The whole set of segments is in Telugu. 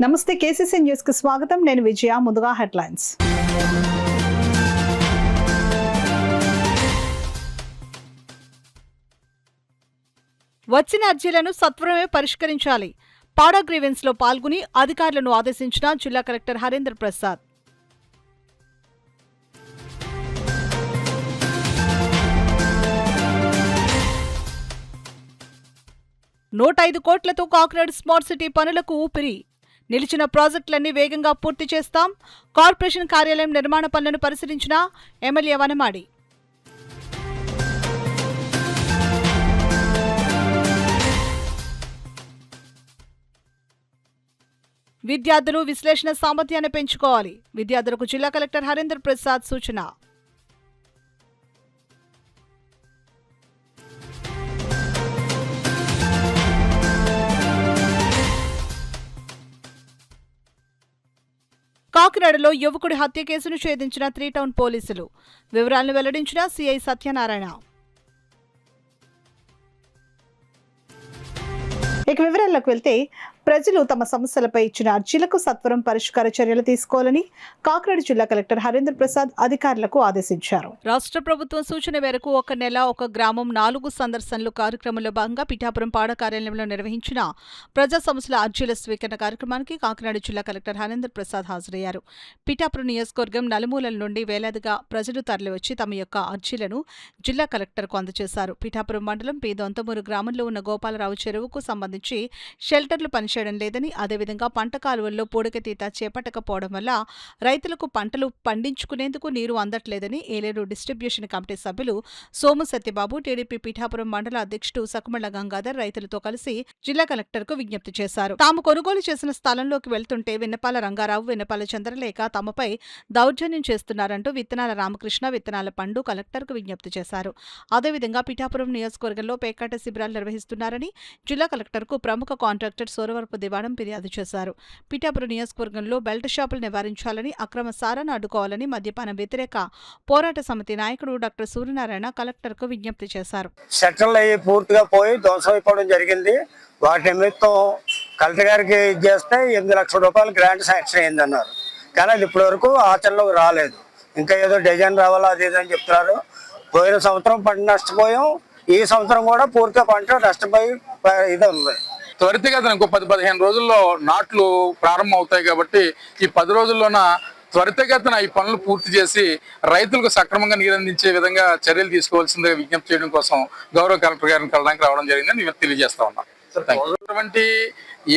నమస్తే కేసీసీ న్యూస్ కి స్వాగతం. నేను విజయ. ముందుగా హెడ్లైన్స్. వచ్చిన అర్జీలను సత్వరమే పరిష్కరించాలి. పాడా గ్రీవెన్స్ లో పాల్గొని అధికారులను ఆదేశించిన జిల్లా కలెక్టర్ హరేంద్ర ప్రసాద్. ₹105 కోట్లతో కాకినాడ స్మార్ట్ సిటీ పనులకు ఊపిరి. నిలిచిన ప్రాజెక్టులన్నీ వేగంగా పూర్తి చేస్తాం. కార్పొరేషన్ కార్యాలయం నిర్మాణ పనులను పరిశీలించిన ఎమ్మెల్యే వనమాడి. విద్యార్థులు విశ్లేషణ సామర్థ్యాన్ని పెంచుకోవాలి. విద్యార్థులకు జిల్లా కలెక్టర్ హరేంద్ర ప్రసాద్ సూచన. కాకినాడలో యువకుడి హత్య కేసును ఛేదించిన 3 టౌన్ పోలీసులు. వివరాలను వెల్లడించిన సిఐ సత్యనారాయణ. ఇక వివరాల్లోకి వెళ్తే, ప్రజలు తమ సమస్యలపై ఇచ్చిన అర్జీలకు సత్వరం పరిష్కార చర్యలు తీసుకోవాలని కాకినాడ జిల్లా కలెక్టర్ హరేంద్ర ప్రసాద్ అధికారులకు ఆదేశించారు. రాష్ట్ర ప్రభుత్వం సూచన మేరకు ఒక నెల ఒక గ్రామం 4 సందర్శనలు కార్యక్రమంలో భాగంగా పిఠాపురం పాడ కార్యాలయంలో నిర్వహించిన ప్రజా సమస్యల అర్జీల స్వీకరణ కార్యక్రమానికి కాకినాడ జిల్లా కలెక్టర్ హరేంద్ర ప్రసాద్ హాజరయ్యారు. పిఠాపురం నియోజకవర్గం నలుమూలల నుండి వేలాదిగా ప్రజలు తరలివచ్చి తమ యొక్క అర్జీలను జిల్లా కలెక్టర్కు అందజేశారు. పిఠాపురం మండలం పి దొంతమూరు గ్రామంలో ఉన్న గోపాలరావు చెరువుకు సంబంధించి షెల్టర్లు పనిచేయడం లేదని, అదేవిధంగా పంట కాలువల్లో పూడికతీత చేపట్టకపోవడం వల్ల రైతులకు పంటలు పండించుకునేందుకు నీరు అందట్లేదని ఏలేరు డిస్ట్రిబ్యూషన్ కమిటీ సభ్యులు సోము సత్యబాబు, టీడీపీ పిఠాపురం మండల అధ్యక్షుడు సకుమళ్ల గంగాధర్ రైతులతో కలిసి జిల్లా కలెక్టర్కు విజ్ఞప్తి చేశారు. తాము కొనుగోలు చేసిన స్థలంలోకి వెళ్తుంటే విన్నపాల రంగారావు, విన్నపాల చంద్రలేఖ తమపై దౌర్జన్యం చేస్తున్నారంటూ విత్తనాల రామకృష్ణ, విత్తనాల పండు కలెక్టర్కు విజ్ఞప్తి చేశారు. అదేవిధంగా పిఠాపురం నియోజకవర్గంలో పేకాట శిబిరాలు నిర్వహిస్తున్నారని జిల్లా కలెక్టర్కు ప్రముఖ కాంట్రాక్టర్ సోరవరపు దివాణం ఫిర్యాదు చేశారు. పిఠాపురం నియోజకవర్గంలో బెల్ట్ షాపులు నివారించాలని, అక్రమ సారాను అడ్డుకోవాలని మద్యపాన వ్యతిరేక పోరాట సమితి నాయకుడు డాక్టర్ సూర్యనారాయణ కలెక్టర్కు విజ్ఞప్తి చేశారు. సెటిల్ అయ్యి పూర్తిగా పోయి ధ్వంసం అయిపోవడం జరిగింది. వాటి నిమిత్తం కలెక్టర్ గారికి చేస్తే ₹8 లక్షల గ్రాంట్ శాంక్షన్ అయిందన్నారు. కానీ అది ఇప్పటి వరకు ఆచరణలోకి రాలేదు. ఇంకా ఏదో డిజైన్ రావాలా అది అని చెప్తున్నారు. పోయిన సంవత్సరం పంట నష్టపోయాం. ఈ సంవత్సరం కూడా పూర్తిగా పంట నష్టపోయి ఇది ఉంది. త్వరితగతిన ఇంకో 10-15 రోజుల్లో నాట్లు ప్రారంభం అవుతాయి కాబట్టి ఈ 10 రోజుల్లోన త్వరితగతిన ఈ పనులు పూర్తి చేసి రైతులకు సక్రమంగా నీరందించే విధంగా చర్యలు తీసుకోవాల్సిందిగా విజ్ఞప్తి చేయడం కోసం గౌరవ కలెక్టర్ గారిని కలడానికి రావడం జరిగిందని నేను తెలియజేస్తా ఉన్నా. అటువంటి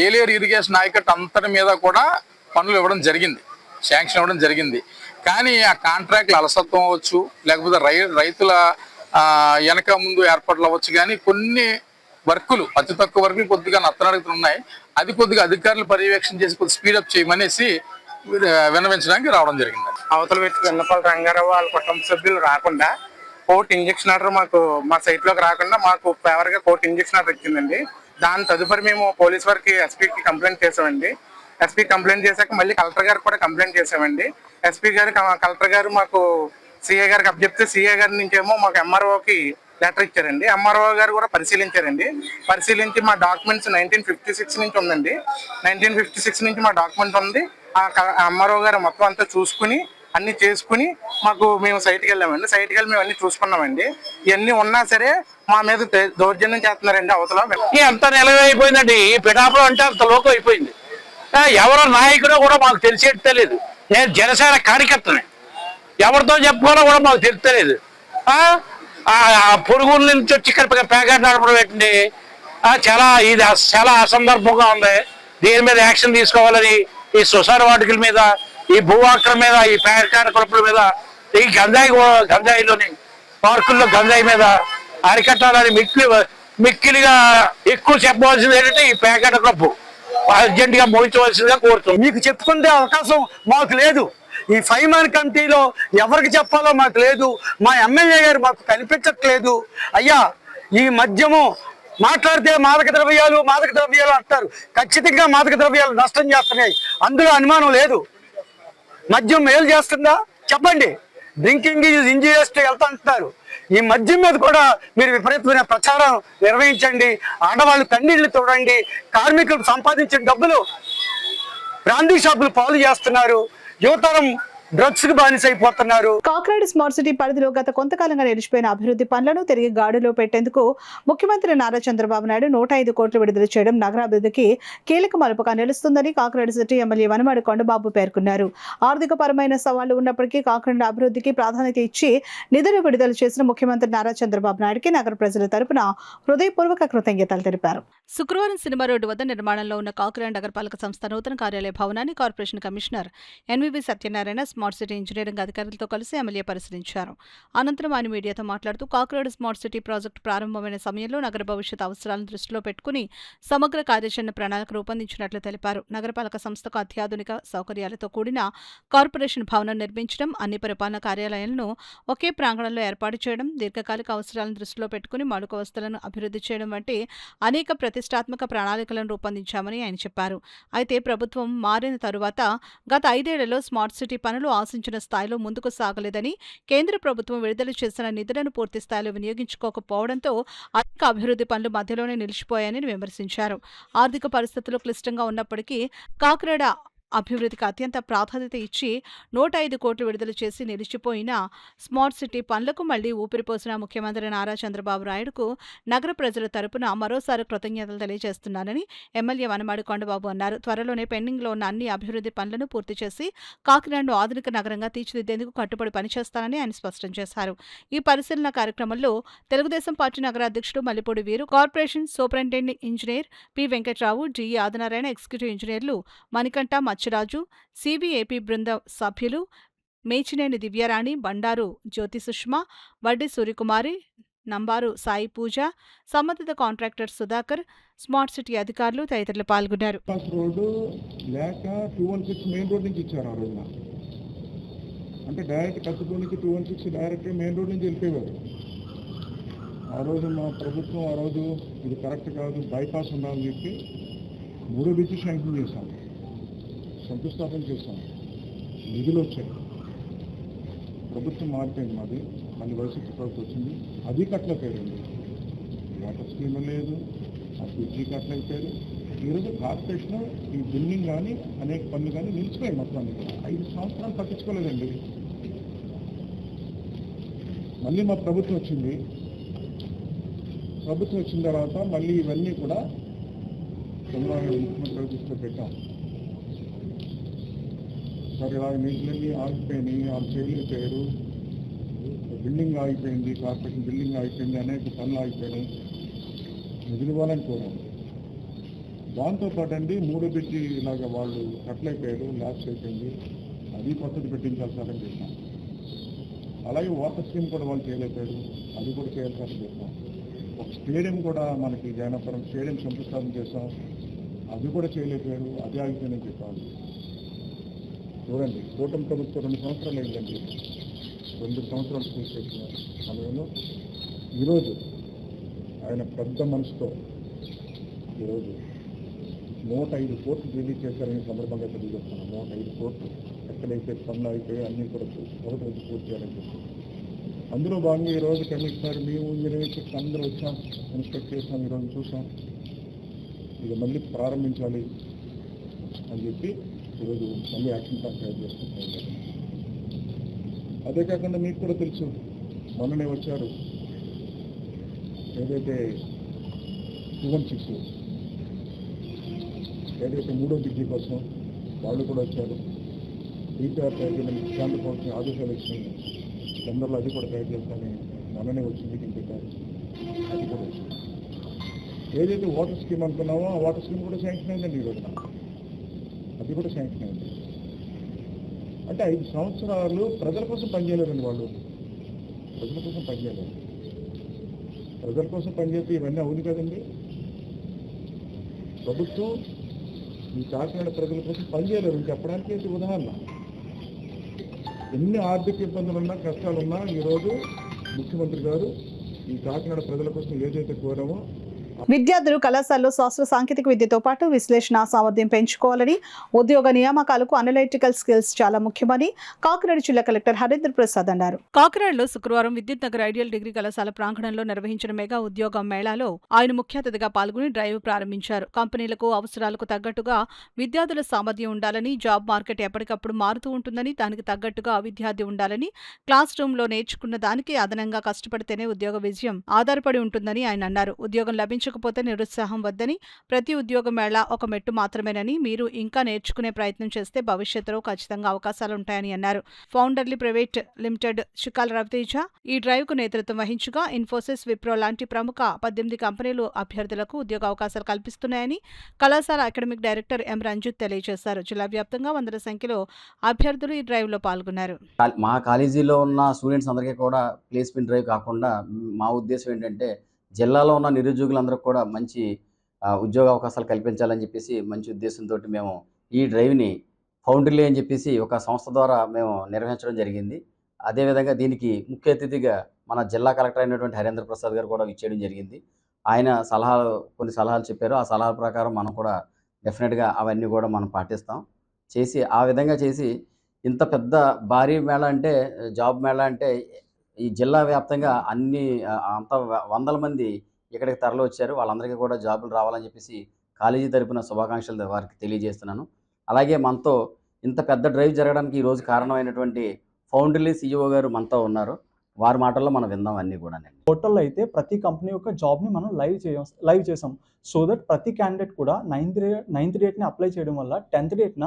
ఏలేరు ఇరిగేషన్ ఆయకట్టు అంతటి మీద కూడా పనులు ఇవ్వడం జరిగింది, శాంక్షన్ ఇవ్వడం జరిగింది. కానీ ఆ కాంట్రాక్ట్లు అలసత్వం అవ్వచ్చు, లేకపోతే రైతుల వెనక ముందు ఏర్పాట్లు అవ్వచ్చు. కానీ కొన్ని వర్కులు అతి తక్కువ వర్కులు కొద్దిగా నత్తనడుగుతూ ఉన్నాయి. అది కొద్దిగా అధికారులు పర్యవేక్షణ చేసి కొద్దిగా స్పీడప్ చేయమనేసి విన్నవించడానికి రావడం జరిగింది. అవతల వ్యక్తి విన్నపాల రంగారావు వాళ్ళ కుటుంబ సభ్యులు రాకుండా కోర్టు ఇంజక్షన్ ఆర్డర్ మాకు మా సైట్ లోకి రాకుండా మాకు ఫేవర్ గా కోర్టు ఇంజక్షన్ ఆర్డర్ ఇచ్చిందండి. దాని తదుపరి మేము పోలీస్ వారికి ఎస్పీకి కంప్లైంట్ చేసామండి. ఎస్పీ కంప్లైంట్ చేశాక మళ్ళీ కలెక్టర్ గారికి కూడా కంప్లైంట్ చేసామండి. ఎస్పీ గారు కలెక్టర్ గారు మాకు సిఐ గారికి అప్పచెప్తే సిఐ గారి నుంచి ఏమో మాకు ఎంఆర్ఓకి లెటర్ ఇచ్చారండి. ఎంఆర్ఓ గారు కూడా పరిశీలించారండి. పరిశీలించి మా డాక్యుమెంట్స్ 1956 నుంచి ఉందండి. 1956 నుంచి మా డాక్యుమెంట్ ఉంది. ఆ ఎంఆర్ఓ గారు మొత్తం అంతా చూసుకుని అన్ని చేసుకుని మాకు మేము సైట్కి వెళ్ళామండి. సైట్కి వెళ్ళి మేము అన్ని చూసుకున్నామండి. ఇవన్నీ ఉన్నా సరే మా మీద దౌర్జన్యం చేస్తున్నారండి. అవతల అంత నిలవైపోయిందండి. ఈ పిఠాపురం అంటే అంత లోకం అయిపోయింది. ఎవరో నాయకుడో కూడా మాకు తెలిసేది తెలియదు. నేను జనసేన కార్యకర్తని, ఎవరితో చెప్పుకోవాలో కూడా మాకు తెలుస్తలేదు. పొరుగుల నుంచి వచ్చి ఇక్కడ ప్యాకెట్ నడపడం పెట్టండి. ఇది చాలా అసందర్భంగా ఉంది. దీని మీద యాక్షన్ తీసుకోవాలని ఈ సొసైటీ వాటికల మీద, ఈ భూ ఆక్రమణ మీద, ఈ ప్యాకెట్ కొడుపుల మీద, ఈ గంజాయిలోని పార్కుల్లో గంజాయి మీద అరికట్టాలని మిక్కిలిగా ఎక్కువ చెప్పవలసింది ఏంటంటే ఈ ప్యాకెట్ క్లబ్ అర్జెంట్ గా ముగించవలసిందిగా కోరుతున్నాం. మీకు చెప్పుకునే అవకాశం మాకు లేదు. ఈ 5 man కమిటీలో ఎవరికి చెప్పాలో మాకు లేదు. మా ఎమ్మెల్యే గారు మాకు కనిపించట్లేదు. అయ్యా, ఈ మద్యము మాట్లాడితే మాదక ద్రవ్యాలు అంటారు. ఖచ్చితంగా మాదక ద్రవ్యాలు నష్టం చేస్తున్నాయి, అందులో అనుమానం లేదు. మద్యం మేలు చేస్తుందా చెప్పండి. Drinking is injurious to health అంటున్నారు. ఈ మద్యం మీద కూడా మీరు విపరీతమైన ప్రచారం నిర్వహించండి. ఆడవాళ్ళు కన్నీళ్లు తోడండి. కార్మికులు సంపాదించిన డబ్బులు బ్రాండీ షాపులు పాలు చేస్తున్నారు. యువతరం డ్రగ్స్ కి బానిస అయిపోతున్నారు. కాకినాడ స్మార్ట్ సిటీ పరిధిలో గత కొంతకాలంగా నిలిచిపోయిన అభివృద్ధి పనులను తిరిగి గాడిలో పెట్టేందుకు ముఖ్యమంత్రి నారా చంద్రబాబు నాయుడు 105 కోట్లు విడుదల చేయడం నగరాభివృద్ధికి కీలక మలుపుగా నిలుస్తుందని కాకినాడ సిటీ ఎమ్మెల్యే వనమాడి కొండబాబు పేర్కొన్నారు. ఆర్థికపరమైన సవాళ్లు ఉన్నప్పటికీ కాకినాడ అభివృద్ధికి ప్రాధాన్యత ఇచ్చి నిధులు విడుదల చేసిన ముఖ్యమంత్రి నారా చంద్రబాబు నాయుడుకి నగర ప్రజల తరపున హృదయపూర్వక కృతజ్ఞతలు తెలిపారు. శుక్రవారం సినిమా రోడ్డు వద్ద నిర్మాణంలో ఉన్న కాకినాడ నగరపాలక సంస్థ నూతన కార్యాలయ భవనాన్ని corporation commissioner NVV Satyanarayana smart city engineering అధికారులతో కలిసి ఎమ్మెల్యే పరిశీలించారు. అనంతరం ఆయన మీడియాతో మాట్లాడుతూ కాకినాడ స్మార్ట్ సిటీ ప్రాజెక్టు ప్రారంభమైన సమయంలో నగర భవిష్యత్ అవసరాలను దృష్టిలో పెట్టుకుని సమగ్ర కార్యాచరణ ప్రణాళిక రూపొందించినట్లు తెలిపారు. నగరపాలక సంస్థకు అత్యాధునిక సౌకర్యాలతో కూడిన కార్పొరేషన్ భవనం నిర్మించడం, అన్ని పరిపాలనా కార్యాలయాలను ఒకే ప్రాంగణంలో ఏర్పాటు చేయడం, దీర్ఘకాలిక అవసరాలను దృష్టిలో పెట్టుకుని మౌలిక వసతులను అభివృద్ధి చేయడం వంటి అనేక ప్రతిష్టాత్మక ప్రణాళికలను రూపొందించామని ఆయన చెప్పారు. అయితే ప్రభుత్వం మారిన తరువాత గత 5 ఏళ్లలో స్మార్ట్ సిటీ పనులు ఆశించిన స్థాయిలో ముందుకు సాగలేదని, కేంద్ర ప్రభుత్వం విడుదల చేసిన నిధులను పూర్తి స్థాయిలో వినియోగించుకోకపోవడంతో అనేక అభివృద్ధి పనులు మధ్యలోనే నిలిచిపోయాయని విమర్శించారు. ఆర్థిక పరిస్థితులు క్లిష్టంగా ఉన్నప్పటికీ కాకినాడ అభివృద్ధికి అత్యంత ప్రాధాన్యత ఇచ్చి 105 కోట్లు విడుదల చేసి నిలిచిపోయిన స్మార్ట్ సిటీ పనులకు మళ్లీ ఊపిరిపోసిన ముఖ్యమంత్రి నారా చంద్రబాబు నాయుడుకు నగర ప్రజల తరపున మరోసారి కృతజ్ఞతలు తెలియజేస్తున్నానని ఎమ్మెల్యే వనమాడి కొండబాబు అన్నారు. త్వరలోనే పెండింగ్లో ఉన్న అన్ని అభివృద్ధి పనులను పూర్తి చేసి కాకినాడను ఆధునిక నగరంగా తీర్చిదిద్దేందుకు కట్టుబడి పనిచేస్తానని ఆయన స్పష్టం చేశారు. ఈ పరిశీలన కార్యక్రమంలో తెలుగుదేశం పార్టీ నగర అధ్యక్షుడు మల్లిపూడి వీరు, corporation superintendent engineer P Venkatrao, GE Adinarayana, executive ఇంజనీర్లు మణికంఠ, మచ్చిరాజు, సిబిఏపి బృంద సభ్యులు మేచినేని దివ్యారాణి, బండారు జ్యోతి సుష్మా, వడ్డీ సూర్యకుమారి, నంబారు సాయి పూజ, సంబంధిత కాంట్రాక్టర్ సుధాకర్, స్మార్ట్ సిటీ అధికారులు తదితరులు పాల్గొన్నారు. రోడ్డు లేక 216 మెయిన్ రోడ్ నుంచి ఇచ్చారు ఆ రోజున. అంటే డైరెక్ట్ కత్తిపూడికి 216 డైరెక్ట్ మెయిన్ రోడ్ నుంచి వెళ్ళిపోయేవారు. ఆ రోజు మా ప్రభుత్వం ఆ రోజు ఇది కరెక్ట్ కాదు, బైపాస్ ఉండాలని చెప్పి 3 బ్రిడ్జి శాంక్షన్ చేశాం, శంకుస్థాపన చేశాం, నిధులు వచ్చాయి. ప్రభుత్వం మారిపోయింది, మాది మళ్ళీ వైసీపీ ప్రభుత్వం వచ్చింది, అది కట్టలేకపోయింది. వాటర్ స్కీమ్ లేదు, ఆ బ్రిడ్జి కట్టలేకపోయారు. ఈరోజు కార్పొరేషన్ ఈ బిల్డింగ్ కానీ అనేక పనులు కానీ నిలిచిపోయాయి. మొత్తం 5 సంవత్సరాలు పట్టించుకోలేదండి. మళ్ళీ మా ప్రభుత్వం వచ్చింది. ప్రభుత్వం వచ్చిన తర్వాత మళ్ళీ ఇవన్నీ కూడా చంద్రబాబు ముఖ్యమంత్రి దృష్టిలో పెట్టాం. సరే ఇలా నీటిని ఆగిపోయినాయి, వాళ్ళు చేయలేకపోయారు, బిల్డింగ్ ఆగిపోయింది, కార్పొరేషన్ బిల్డింగ్ ఆగిపోయింది, అనేక పనులు ఆగిపోయినాయి, నిధులు ఇవ్వాలని కోరాం. దాంతోపాటు అండి 3 బ్రిడ్జి ఇలాగ వాళ్ళు కట్టలేకపోయారు, ల్యాబ్స్ అయిపోయింది, అది పద్ధతి పెట్టించాల్సారని చెప్పాం. అలాగే వాటర్ స్కీమ్ కూడా వాళ్ళు చేయలేకపోయారు, అది కూడా చేయాల్సారని చెప్పాం. ఒక స్టేడియం కూడా మనకి జయనపురం స్టేడియం శంకుస్థాపన చేస్తాం, అది కూడా చేయలేకపోయారు, అది ఆగిపోయిందని చెప్పాలి. చూడండి, కూటమి ప్రభుత్వం 2 సంవత్సరాలు అయిందండి, 2 సంవత్సరాలు పూర్తి చేస్తున్నారు. సమయంలో ఈరోజు ఆయన పెద్ద మనసుతో ఈరోజు 105 కోట్లు రిలీజ్ చేశారని సందర్భంగా తెలియజేస్తున్నాను. 105 కోట్లు ఎక్కడైతే పనులు అయిపోయి అన్నీ కూడా ఒకటి పూర్తి చేయాలని చెప్పి, అందులో భాగంగా ఈరోజు కమిషనర్ మేము 26 అందరూ వచ్చాం, ఇన్స్పెక్ట్ చేసాం, ఈరోజు చూసాం, ఇది మళ్ళీ ప్రారంభించాలి అని చెప్పి ఈరోజు మళ్ళీ యాక్షన్ ప్లాన్ తయారు చేసుకుంటున్నారు. అదే కాకుండా మీకు కూడా తెలుసు, మొన్ననే వచ్చారు ఏదైతే 216 ఏదైతే 3వ బ్రిడ్జి కోసం వాళ్ళు కూడా వచ్చారు. రీపేర్ తయారు చేయడం కేంద్ర ప్రభుత్వం ఆదేశాలు ఇచ్చింది, తొందరలో అది కూడా తయారు చేస్తామని మొన్ననే వచ్చి మీటింగ్ పెట్టారు, అది కూడా వచ్చింది. ఏదైతే వాటర్ స్కీమ్ అనుకున్నామో ఆ వాటర్ స్కీమ్ కూడా శాంక్షన్ అయిందండి ఈ రోజున, అది కూడా శాంక్షన్ అయింది. అంటే 5 సంవత్సరాలు ప్రజల కోసం పనిచేయలేదండి వాళ్ళు, ప్రజల కోసం పనిచేయలేదు. ప్రజల కోసం పనిచేస్తే ఇవన్నీ అవును కదండి. ప్రభుత్వం ఈ కాకినాడ ప్రజల కోసం పనిచేయలేరు చెప్పడానికి ఏంటి ఉదాహరణ. ఎన్ని ఆర్థిక ఇబ్బందులున్నా కష్టాలున్నా ఈరోజు ముఖ్యమంత్రి గారు ఈ కాకినాడ ప్రజల కోసం ఏదైతే కోరామో విద్యార్థులు కళాశాలలో శాస్త్ర సాంకేతిక విద్యతో పాటు విశ్లేషణ సామర్థ్యం పెంచుకోవాలని, ఉద్యోగ నియామకాలకు అనలైటికల్ స్కిల్స్ చాలా ముఖ్యమని కాకినాడ జిల్లా కలెక్టర్ హరేంద్ర ప్రసాద్ అన్నారు. కాకినాడలో శుక్రవారం విద్యుత్ నగర్ ఐడియల్ డిగ్రీ కళాశాల ప్రాంగణంలో నిర్వహించిన మెగా ఉద్యోగ మేళాలో ఆయన ముఖ్య అతిథిగా పాల్గొని డ్రైవ్ ప్రారంభించారు. కంపెనీలకు అవసరాలకు తగ్గట్టుగా విద్యార్థుల సామర్థ్యం ఉండాలని, జాబ్ మార్కెట్ ఎప్పటికప్పుడు మారుతూ ఉంటుందని, దానికి తగ్గట్టుగా విద్యార్థి ఉండాలని, క్లాస్ రూమ్లో నేర్చుకున్న దానికి అదనంగా కష్టపడితేనే ఉద్యోగ విజయం ఆధారపడి ఉంటుందని ఆయన అన్నారు. ఉద్యోగం లభించకపోతే నిరుత్సాహం వద్దని, ప్రతి ఉద్యోగ మేళా ఒక మెట్టు మాత్రమేనని, మీరు ఇంకా నేర్చుకునే ప్రయత్నం చేస్తే భవిష్యత్తులో ఖచ్చితంగా అవకాశాలుంటాయని అన్నారు. ఫౌండర్లీ ప్రైవేట్ లిమిటెడ్ షికాల రవితేజ ఈ డ్రైవ్ కు నేతృత్వం వహించగా, ఇన్ఫోసిస్, విప్రో లాంటి ప్రముఖ 18 కంపెనీలు అభ్యర్థులకు ఉద్యోగ అవకాశాలు కల్పిస్తున్నాయని కళాశాల అకాడమిక్ డైరెక్టర్ ఎం రంజిత్ తెలియజేశారు. జిల్లా వ్యాప్తంగా వందల సంఖ్యలో అభ్యర్థులు ఈ డ్రైవ్ లో పాల్గొన్నారు. మా కాలేజీలో ఉన్న స్టూడెంట్స్ అందరికీ కూడా ప్లేస్మెంట్ డ్రైవ్ కాకుండా మా ఉద్దేశం ఏంటంటే జిల్లాలో ఉన్న నిరుద్యోగులందరికీ కూడా మంచి ఉద్యోగ అవకాశాలు కల్పించాలని చెప్పేసి మంచి ఉద్దేశంతో మేము ఈ డ్రైవ్ని ఫౌండర్లీ అని చెప్పేసి ఒక సంస్థ ద్వారా మేము నిర్వహించడం జరిగింది. అదేవిధంగా దీనికి ముఖ్య అతిథిగా మన జిల్లా కలెక్టర్ అయినటువంటి హరేంద్ర ప్రసాద్ గారు కూడా ఇచ్చేయడం జరిగింది. ఆయన కొన్ని సలహాలు చెప్పారు. ఆ సలహాల ప్రకారం మనం కూడా డెఫినెట్గా అవన్నీ కూడా మనం పాటిస్తాం. ఆ విధంగా చేసి ఇంత పెద్ద భారీ మేళా అంటే, జాబ్ మేళా అంటే ఈ జిల్లా వ్యాప్తంగా అంత వందల మంది ఇక్కడికి తరలి వచ్చారు. వాళ్ళందరికీ కూడా జాబులు రావాలని చెప్పేసి కాలేజీ తరపున శుభాకాంక్షలు వారికి తెలియజేస్తున్నాను. అలాగే మనతో ఇంత పెద్ద డ్రైవ్ జరగడానికి ఈరోజు కారణమైనటువంటి ఫౌండర్లీ CEO గారు మనతో ఉన్నారు. వారి మాటల్లో మనం విందాం అన్నీ కూడా. పోర్టల్లో అయితే ప్రతి కంపెనీ యొక్క జాబ్ని మనం లైవ్ చేసాం. సో దట్ ప్రతి క్యాండిడేట్ కూడా 9th డేట్ని అప్లై చేయడం వల్ల 10th డేట్న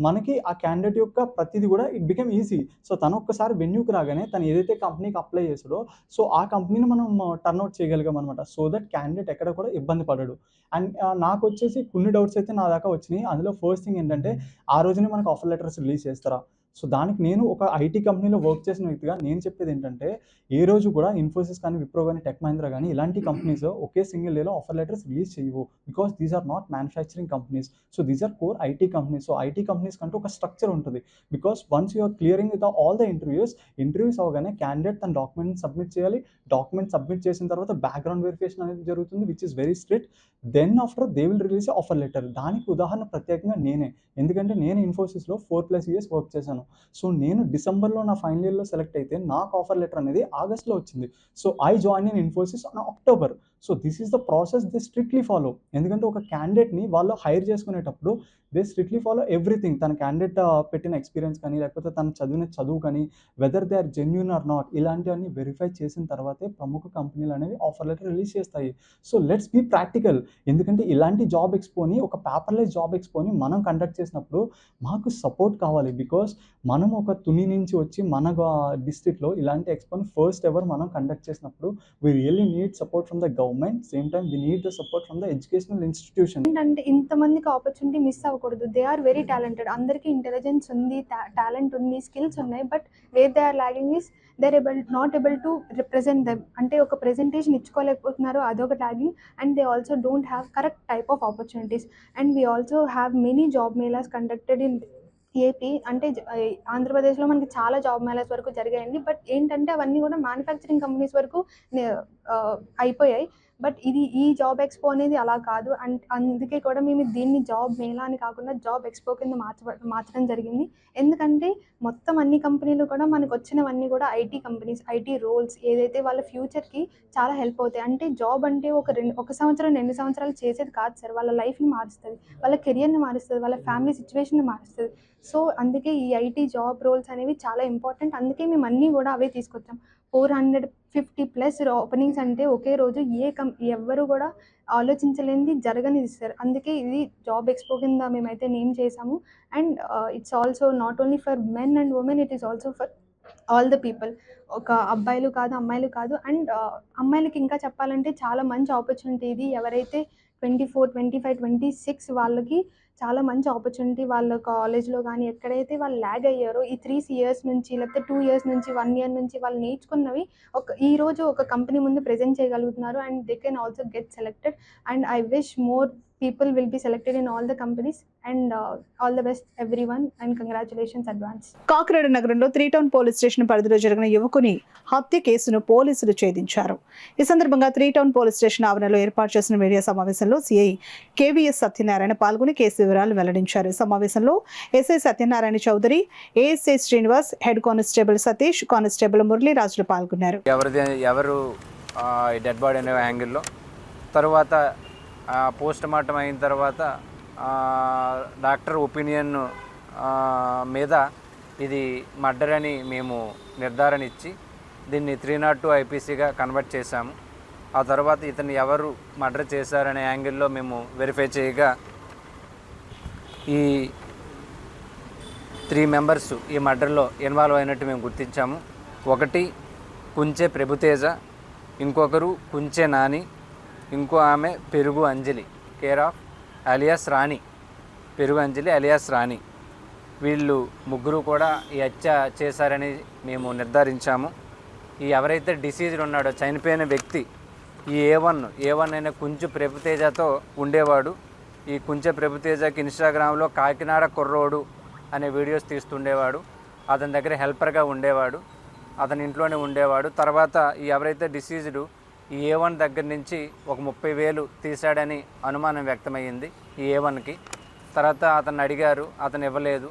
మనకి ఆ క్యాండిడేట్ యొక్క ప్రతిదీ కూడా ఇట్ బికమ్ ఈజీ. సో తను ఒక్కసారి వెన్యూకి రాగానే తను ఏదైతే కంపెనీకి అప్లై చేసాడో సో ఆ కంపెనీని మనం టర్న్అవుట్ చేయగలిగాం అనమాట. సో దట్ క్యాండిడేట్ ఎక్కడ కూడా ఇబ్బంది పడడు. అండ్ నాకు వచ్చేసి కొన్ని డౌట్స్ అయితే నా దాకా వచ్చినాయి. అందులో ఫస్ట్ థింగ్ ఏంటంటే, ఆ రోజునే మనకు ఆఫర్ లెటర్స్ రిలీజ్ చేస్తారా? సో దానికి నేను ఒక ఐటీ కంపెనీలో వర్క్ చేసిన వ్యక్తిగా నేను చెప్పేది ఏంటంటే, ఏ రోజు కూడా ఇన్ఫోసిస్ కానీ, విప్రో కానీ, టెక్ మహీంద్రా కానీ ఇలాంటి కంపెనీస్ ఒకే సింగిల్ డేలో ఆఫర్ లెటర్స్ రిలీజ్ చేయవు. Because these are not manufacturing companies. So these are core IT companies. So IT companies కంటూ ఒక స్ట్రక్చర్ ఉంటుంది. Because once you're clearing with all the interviews అవగానే క్యాండిడేట్ తన డాక్యుమెంట్ సబ్మిట్ చేయాలి. డాక్యుమెంట్ సబ్మిట్ చేసిన తర్వాత బ్యాక్గ్రౌండ్ వెరిఫికేషన్ అనేది జరుగుతుంది, which is very strict. Then after they will release offer letter. దానికి ఉదాహరణ ప్రత్యేకంగా నేనే. ఎందుకంటే నేను ఇన్ఫోసిస్లో 4+ years వర్క్ చేశాను. సో నేను డిసెంబర్లో నా ఫైనల్ ఇయర్లో సెలెక్ట్ అయితే నాకు ఆఫర్ లెటర్ అనేది ఆగస్ట్లో వచ్చింది. So I join in Infosys on October. So this is the process they strictly follow. ఎందుకంటే ఒక క్యాండిడేట్ని వాళ్ళు హైర్ చేసుకునేటప్పుడు దే స్ట్రిక్ట్లీ ఫాలో ఎవ్రీథింగ్. తన క్యాండిడేట్ పెట్టిన ఎక్స్పీరియన్స్ కానీ, లేకపోతే తను చదివిన చదువు కానీ, whether they are genuine or not, ఇలాంటివన్నీ వెరిఫై చేసిన తర్వాతే ప్రముఖ కంపెనీలు అనేవి ఆఫర్ లెటర్ రిలీజ్ చేస్తాయి. So let's be practical. ఎందుకంటే ఇలాంటి జాబ్ ఎక్స్పోని, ఒక పేపర్లెస్ జాబ్ ఎక్స్పోని మనం కండక్ట్ చేసినప్పుడు మాకు సపోర్ట్ కావాలి. బికాస్ మనం ఒక తుని నుంచి వచ్చి మన డిస్ట్రిక్ట్లో ఇలాంటి ఎక్స్పోని ఫస్ట్ ఎవర్ మనం కండక్ట్ చేసినప్పుడు we really need support from the government. Same time we need the support from the educational institution. ఏంటంటే ఇంతమందికి ఆపర్చునిటీ మిస్ అవ్వకూడదు. They are very talented. అందరికీ ఇంటెలిజెన్స్ ఉంది, టాలెంట్ ఉంది, స్కిల్స్ ఉన్నాయి. But where they are lagging is they're not able to represent them. అంటే ఒక ప్రెజెంటేషన్ ఇచ్చుకోలేకపోతున్నారు, అదొక lagging. And they also don't have correct type of opportunities. And we also have many job melas conducted in AP. అంటే ఆంధ్రప్రదేశ్లో మనకి చాలా జాబ్ మేళాస్ వరకు జరిగాయండి. బట్ ఏంటంటే అవన్నీ కూడా మ్యానుఫ్యాక్చరింగ్ కంపెనీస్ వరకు అయిపోయాయి. బట్ ఈ జాబ్ ఎక్స్పో అనేది అలా కాదు. అండ్ అందుకే కూడా మేము దీన్ని జాబ్ మేళా అని కాకుండా జాబ్ ఎక్స్పో కింద మార్చడం జరిగింది. ఎందుకంటే మొత్తం అన్ని కంపెనీలు కూడా మనకు వచ్చినవన్నీ కూడా ఐటీ కంపెనీస్, ఐటీ రోల్స్ ఏదైతే వాళ్ళ ఫ్యూచర్కి చాలా హెల్ప్ అవుతాయి. అంటే జాబ్ అంటే ఒక సంవత్సరం 2 సంవత్సరాలు చేసేది కాదు సార్. వాళ్ళ లైఫ్ని మారుస్తుంది, వాళ్ళ కెరియర్ని మారుస్తుంది, వాళ్ళ ఫ్యామిలీ సిచ్యువేషన్ని మారుస్తుంది. సో అందుకే ఈ ఐటీ జాబ్ రోల్స్ అనేవి చాలా ఇంపార్టెంట్. అందుకే మేము అన్నీ కూడా అవే తీసుకొచ్చాం. 450+ ఓపెనింగ్స్ అంటే ఒకే రోజు ఎవ్వరు కూడా ఆలోచించలేనిది జరగనిది సార్. అందుకే ఇది జాబ్ ఎక్స్పో కింద మేమైతే నేమ్ చేసాము. And it's also not only for men and women, it is also for all the people. ఒక అబ్బాయిలు కాదు, అమ్మాయిలు కాదు. అండ్ అమ్మాయిలకి ఇంకా చెప్పాలంటే చాలా మంచి ఆపర్చునిటీ ఇది. ఎవరైతే 24, 25, 26 వాళ్ళకి చాలా మంచి ఆపర్చునిటీ. వాళ్ళ కాలేజ్లో కానీ ఎక్కడైతే వాళ్ళు ల్యాగ్ అయ్యారో ఈ 3 years నుంచి, లేకపోతే 2 years నుంచి, 1 year నుంచి వాళ్ళు నేర్చుకున్నవి ఈరోజు ఒక కంపెనీ ముందు ప్రజెంట్ చేయగలుగుతున్నారు. And they can also get selected. And I wish more people will be selected in all the companies, and all the best everyone, and congratulations advance. Kakinada నగరంలో 3 టౌన్ పోలీస్ స్టేషన్ పరిధిలో జరిగిన యువకుని హత్య కేసును పోలీసులు ఛేదించారు. ఈ సందర్భంగా 3 టౌన్ పోలీస్ స్టేషన్ ఆవరణలో ఏర్పాటు చేసిన మీడియా సమావేశంలో సిఐ కేవీఎస్ సత్యనారాయణ పాల్గొని కేసు వివరాలు వెల్లడించారు. ఈ సమావేశంలో SI Satyanarayana Chowdary, ASI Srinivas, head constable Satish, constable మురళీరాజులు పాల్గొన్నారు. ఎవరు డెడ్ బాడీ అనే యాంగిల్లో తర్వాత పోస్ట్ మార్టం అయిన తర్వాత డాక్టర్ ఒపీనియన్ మీద ఇది మర్డర్ అని మేము నిర్ధారణ ఇచ్చి దీన్ని 302 ఐపీసీగా కన్వర్ట్ చేశాము. ఆ తర్వాత ఇతను ఎవరు మర్డర్ చేశారనే యాంగిల్లో మేము వెరిఫై చేయగా ఈ 3 మెంబర్స్ ఈ మర్డర్లో ఇన్వాల్వ్ అయినట్టు మేము గుర్తించాము. ఒకటి కుంచె ప్రభుతేజ, ఇంకొకరు కుంచె నాని, ఇంకో ఆమె పెరుగు అంజలి, కేర్ ఆఫ్ అలియాస్ రాణి, పెరుగు అంజలి అలియాస్ రాణి. వీళ్ళు ముగ్గురు కూడా ఈ హత్య చేశారని మేము నిర్ధారించాము. ఈ ఎవరైతే డిసీజ్డ్ ఉన్నాడో చనిపోయిన వ్యక్తి ఈ ఏ1 అయిన కుంచె ప్రభుతేజతో ఉండేవాడు. ఈ కుంచె ప్రభుతేజకి ఇన్స్టాగ్రామ్లో కాకినాడ కుర్రోడు అనే వీడియోస్ తీస్తుండేవాడు. అతని దగ్గర హెల్పర్గా ఉండేవాడు, అతని ఇంట్లోనే ఉండేవాడు. తర్వాత ఈ ఎవరైతే డిసీజ్డ్ ఈ ఏ1 దగ్గర నుంచి ఒక 30,000 తీశాడని అనుమానం వ్యక్తమయ్యింది ఈ ఏ1కి. తర్వాత అతన్ని అడిగారు, అతను ఇవ్వలేదు.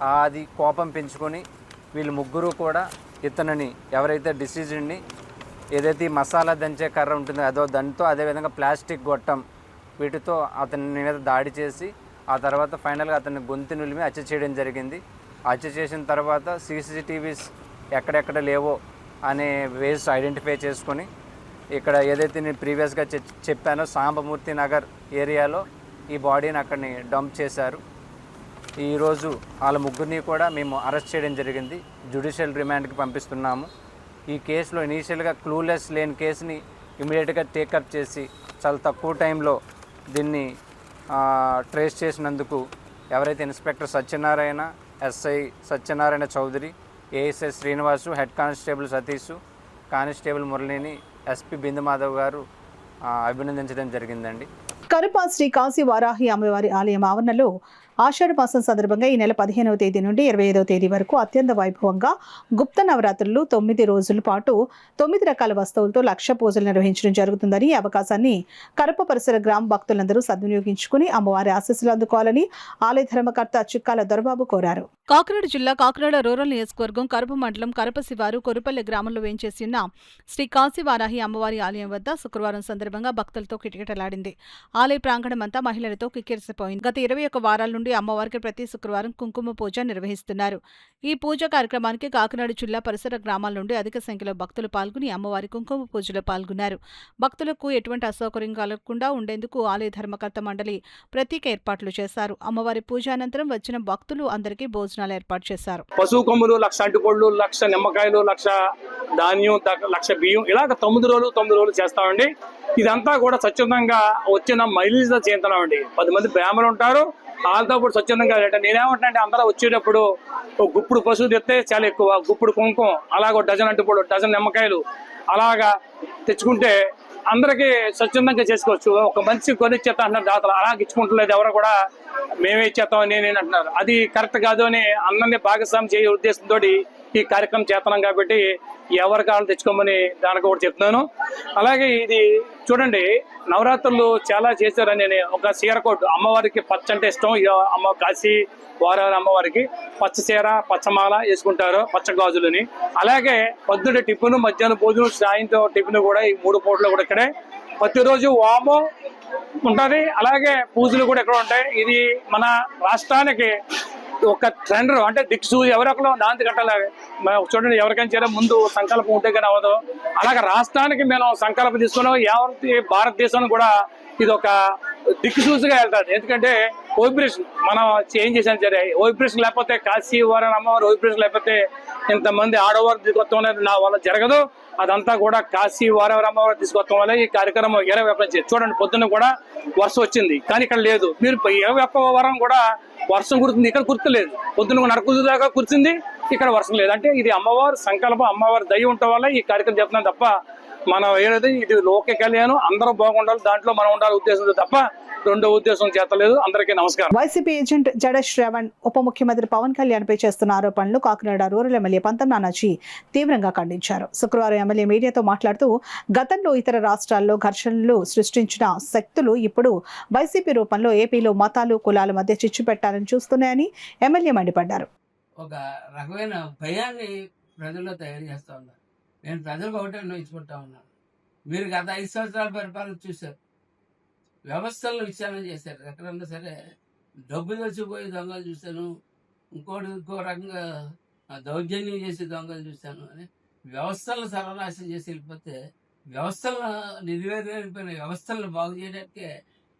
అది కోపం పెంచుకొని వీళ్ళు ముగ్గురు కూడా ఇతనిని ఎవరైతే డిసీజ్డ్ని ఏదైతే ఈ మసాలా దంచే కర్ర ఉంటుందో దాంతో అదేవిధంగా ప్లాస్టిక్ గొట్టం వీటితో అతని మీద దాడి చేసి ఆ తర్వాత ఫైనల్గా అతన్ని గొంతు నులిమి హత్య చేయడం జరిగింది. హత్య చేసిన తర్వాత సీసీటీవీస్ ఎక్కడెక్కడ లేవో అనే వేస్ ఐడెంటిఫై చేసుకొని ఇక్కడ ఏదైతే నేను ప్రీవియస్గా చెప్పానో సాంబమూర్తి నగర్ ఏరియాలో ఈ బాడీని అక్కడిని డంప్ చేశారు. ఈరోజు వాళ్ళ ముగ్గురిని కూడా మేము అరెస్ట్ చేయడం జరిగింది, జ్యుడిషియల్ రిమాండ్కి పంపిస్తున్నాము. ఈ కేసులో ఇనీషియల్గా క్లూలెస్ లేని కేసుని ఇమీడియట్గా టేకప్ చేసి చాలా తక్కువ టైంలో దీన్ని ట్రేస్ చేసినందుకు ఎవరైతే inspector Satyanarayana, SI Satyanarayana Chowdary, ASI Srinivasu, head constable Satish, constable మురళిని ఎస్పీ బిందు మాధవ్ గారు అభినందించడం జరిగిందండి. కరప శ్రీ కాశీ వారాహి అమ్మవారి ఆలయం ఆవరణలో ఆషాఢ మాసం సందర్భంగా ఈ నెల 15వ తేదీ నుండి 25వ తేదీ వరకు అత్యంత వైభవంగా గుప్త నవరాత్రులు 9 రోజుల పాటు 9 రకాల వస్తువులతో లక్ష పూజలు నిర్వహించడం జరుగుతుందని, ఈ అవకాశాన్ని కరప పరిసర గ్రామ భక్తులందరూ సద్వినియోగించుకుని అమ్మవారి ఆశీస్సులు అందుకోవాలని ఆలయ ధర్మకర్త చిక్కాల దొరబాబు కోరారు. కాకినాడ జిల్లా కాకినాడ రూరల్ నియోజకవర్గం కరప మండలం కరప శివారు కొరుపల్లి గ్రామంలో వేంచేసి ఉన్న శ్రీ కాశీ వారాహి అమ్మవారి ఆలయం వద్ద శుక్రవారం సందర్భంగా భక్తులతో కిటకిటలాడింది. ఆలయ ప్రాంగణమంతా మహిళలతో కిక్కిరిసిపోయింది. గత 21 వారాల నుండి అమ్మవారికి ప్రతి శుక్రవారం కుంకుమ పూజ నిర్వహిస్తున్నారు. ఈ పూజ కార్యక్రమానికి కాకినాడ జిల్లా పరిసర గ్రామాల నుండి అధిక సంఖ్యలో భక్తులు పాల్గొని అమ్మవారి కుంకుమ పూజలో పాల్గొన్నారు. భక్తులకు ఎటువంటి అసౌకర్యం కలగకుండా ఉండేందుకు ఆలయ ధర్మకర్త మండలి ప్రత్యేక ఏర్పాట్లు చేశారు. అమ్మవారి పూజ అనంతరం వచ్చిన భక్తులు అందరికీ భోజనాలు ఏర్పాటు చేశారు. పశువు కొమ్ములు 100 అరటిపళ్ళు, 100 నిమ్మకాయలు, 100 ధాన్యం, 100 బియ్యం, ఇలాగ 9 రోజులు చేస్తామండి. ఇదంతా కూడా స్వచ్ఛందంగా వచ్చిన మహిళలతో చేస్తున్నామండి. 10 మంది బ్రాహ్మణులు ఉంటారు, వాళ్ళతో పాటు స్వచ్ఛందంగా. నేనేమంటానంటే అందరూ వచ్చేటప్పుడు ఒక గుప్పుడు పశువు తెస్తే చాలా ఎక్కువ, గుప్పుడు కుంకుమ, అలాగ డజన్ అరటిపళ్ళు, డజన్ నిమ్మకాయలు అలాగా తెచ్చుకుంటే అందరికీ స్వచ్ఛందంగా చేసుకోవచ్చు. ఒక మనిషి కొనిచ్చేస్తా అంటున్నారు దాతలు, అలాగ ఇచ్చుకుంటలేదు ఎవరు కూడా మేమే ఇచ్చేస్తామని నేను అంటున్నారు. అది కరెక్ట్ కాదు అని అందరినీ భాగస్వామ్యం చేయ ఉద్దేశంతో ఈ కార్యక్రమం చేస్తున్నాం. కాబట్టి ఎవరి కాళ్ళు తెచ్చుకోమని దానికి కూడా చెప్తున్నాను. అలాగే ఇది చూడండి, నవరాత్రులు చాలా చేశారని నేను ఒక చీర కోట్, అమ్మవారికి పచ్చ అంటే ఇష్టం. అమ్మ కాశీ వారాహి అమ్మవారికి పచ్చ చీర, పచ్చమాల వేసుకుంటారు, పచ్చ గాజులని. అలాగే పొద్దున టిఫిన్, మధ్యాహ్నం భోజనం, సాయంత్రం టిఫిన్ కూడా ఈ 3 పూటలు కూడా ఇక్కడే. ప్రతిరోజు వాము ఉంటుంది, అలాగే పూజలు కూడా ఇక్కడ ఉంటాయి. ఇది మన రాష్ట్రానికి ఒక ట్రెండ్, అంటే దిక్సు ఎవరొకరు దాంతి కట్టాలి. చూడండి, ఎవరికైనా చేరే ముందు సంకల్పం ఉంటే కానీ అవ్వదు. అలాగే రాష్ట్రానికి మేము సంకల్పం తీసుకున్నాం. ఎవరి భారతదేశానికి కూడా ఇది ఒక దిక్కుసూచిగా వెళ్తారు. ఎందుకంటే వైబ్రేషన్ మనం ఏం చేసాం సరే, వైబ్రేషన్ లేకపోతే కాశీ వారాహి అమ్మవారి వైబ్రేషన్ లేకపోతే ఇంతమంది ఆడవారు తీసుకొస్తాం అనేది నా వల్ల జరగదు. అదంతా కూడా కాశీ వారాహి అమ్మవారు తీసుకొస్తాం వల్ల ఈ కార్యక్రమం 21 చూడండి, పొద్దున్న కూడా వర్షం వచ్చింది కానీ ఇక్కడ లేదు. మీరు 21 వారం కూడా వర్షం కురుతుంది, ఇక్కడ కుర్తలేదు. పొద్దున్న నడుకుదు దాకా కురిసింది, ఇక్కడ వర్షం లేదు. అంటే ఇది అమ్మవారి సంకల్పం, అమ్మవారి దయ ఉండటం వల్ల ఈ కార్యక్రమం చెప్తున్నాం తప్ప మనం ఏదైతే ఇది లోక కళ్యాణం అందరూ బాగుండాలి, దాంట్లో మనం ఉండాలి ఉద్దేశంతో తప్ప రెండో ఉద్దేశం చేతలేదు. అందరికీ నమస్కారం. వైసీపీ ఏజెంట్ జడ శ్రవణ్ ఉప ముఖ్యమంత్రి పవన్ కళ్యాణ్ పై చేస్తున్న ఆరోపణలు కాకినాడ రూరల్ ఎమ్మెల్యే పంతం నానాజీ తీవ్రంగా ఖండించారు. శుక్రవారం ఎమ్మెల్యే మీడియాతో మాట్లాడుతూ గతంలో ఇతర రాష్ట్రాల్లో ఘర్షణలు సృష్టించిన శక్తులు ఇప్పుడు వైసీపీ రూపంలో ఏపీలో మతాలు కులాల మధ్య చిచ్చు పెట్టాలని చూస్తున్నాయని ఎమ్మెల్యే మండిపడ్డారు. ఒక రకమైన భయాన్ని ప్రజల్లో తయారు చేస్తూ ఉన్నారు. నేను ప్రజలకు ఒకటే ఇచ్చుకుంటా ఉన్నాను. మీరు గత 5 సంవత్సరాల పరిపాలన చూశారు. వ్యవస్థలను విచారణ చేశారు. ఎక్కడన్నా సరే డబ్బు తెచ్చిపోయి దొంగలు చూశాను, ఇంకో రకంగా దౌర్జన్యం చేసి దొంగలు చూశాను అని వ్యవస్థలను సర్వనాశనం చేసి వెళ్ళిపోతే వ్యవస్థలను నిర్వీర్యమైపోయిన వ్యవస్థలను బాగు చేయడానికే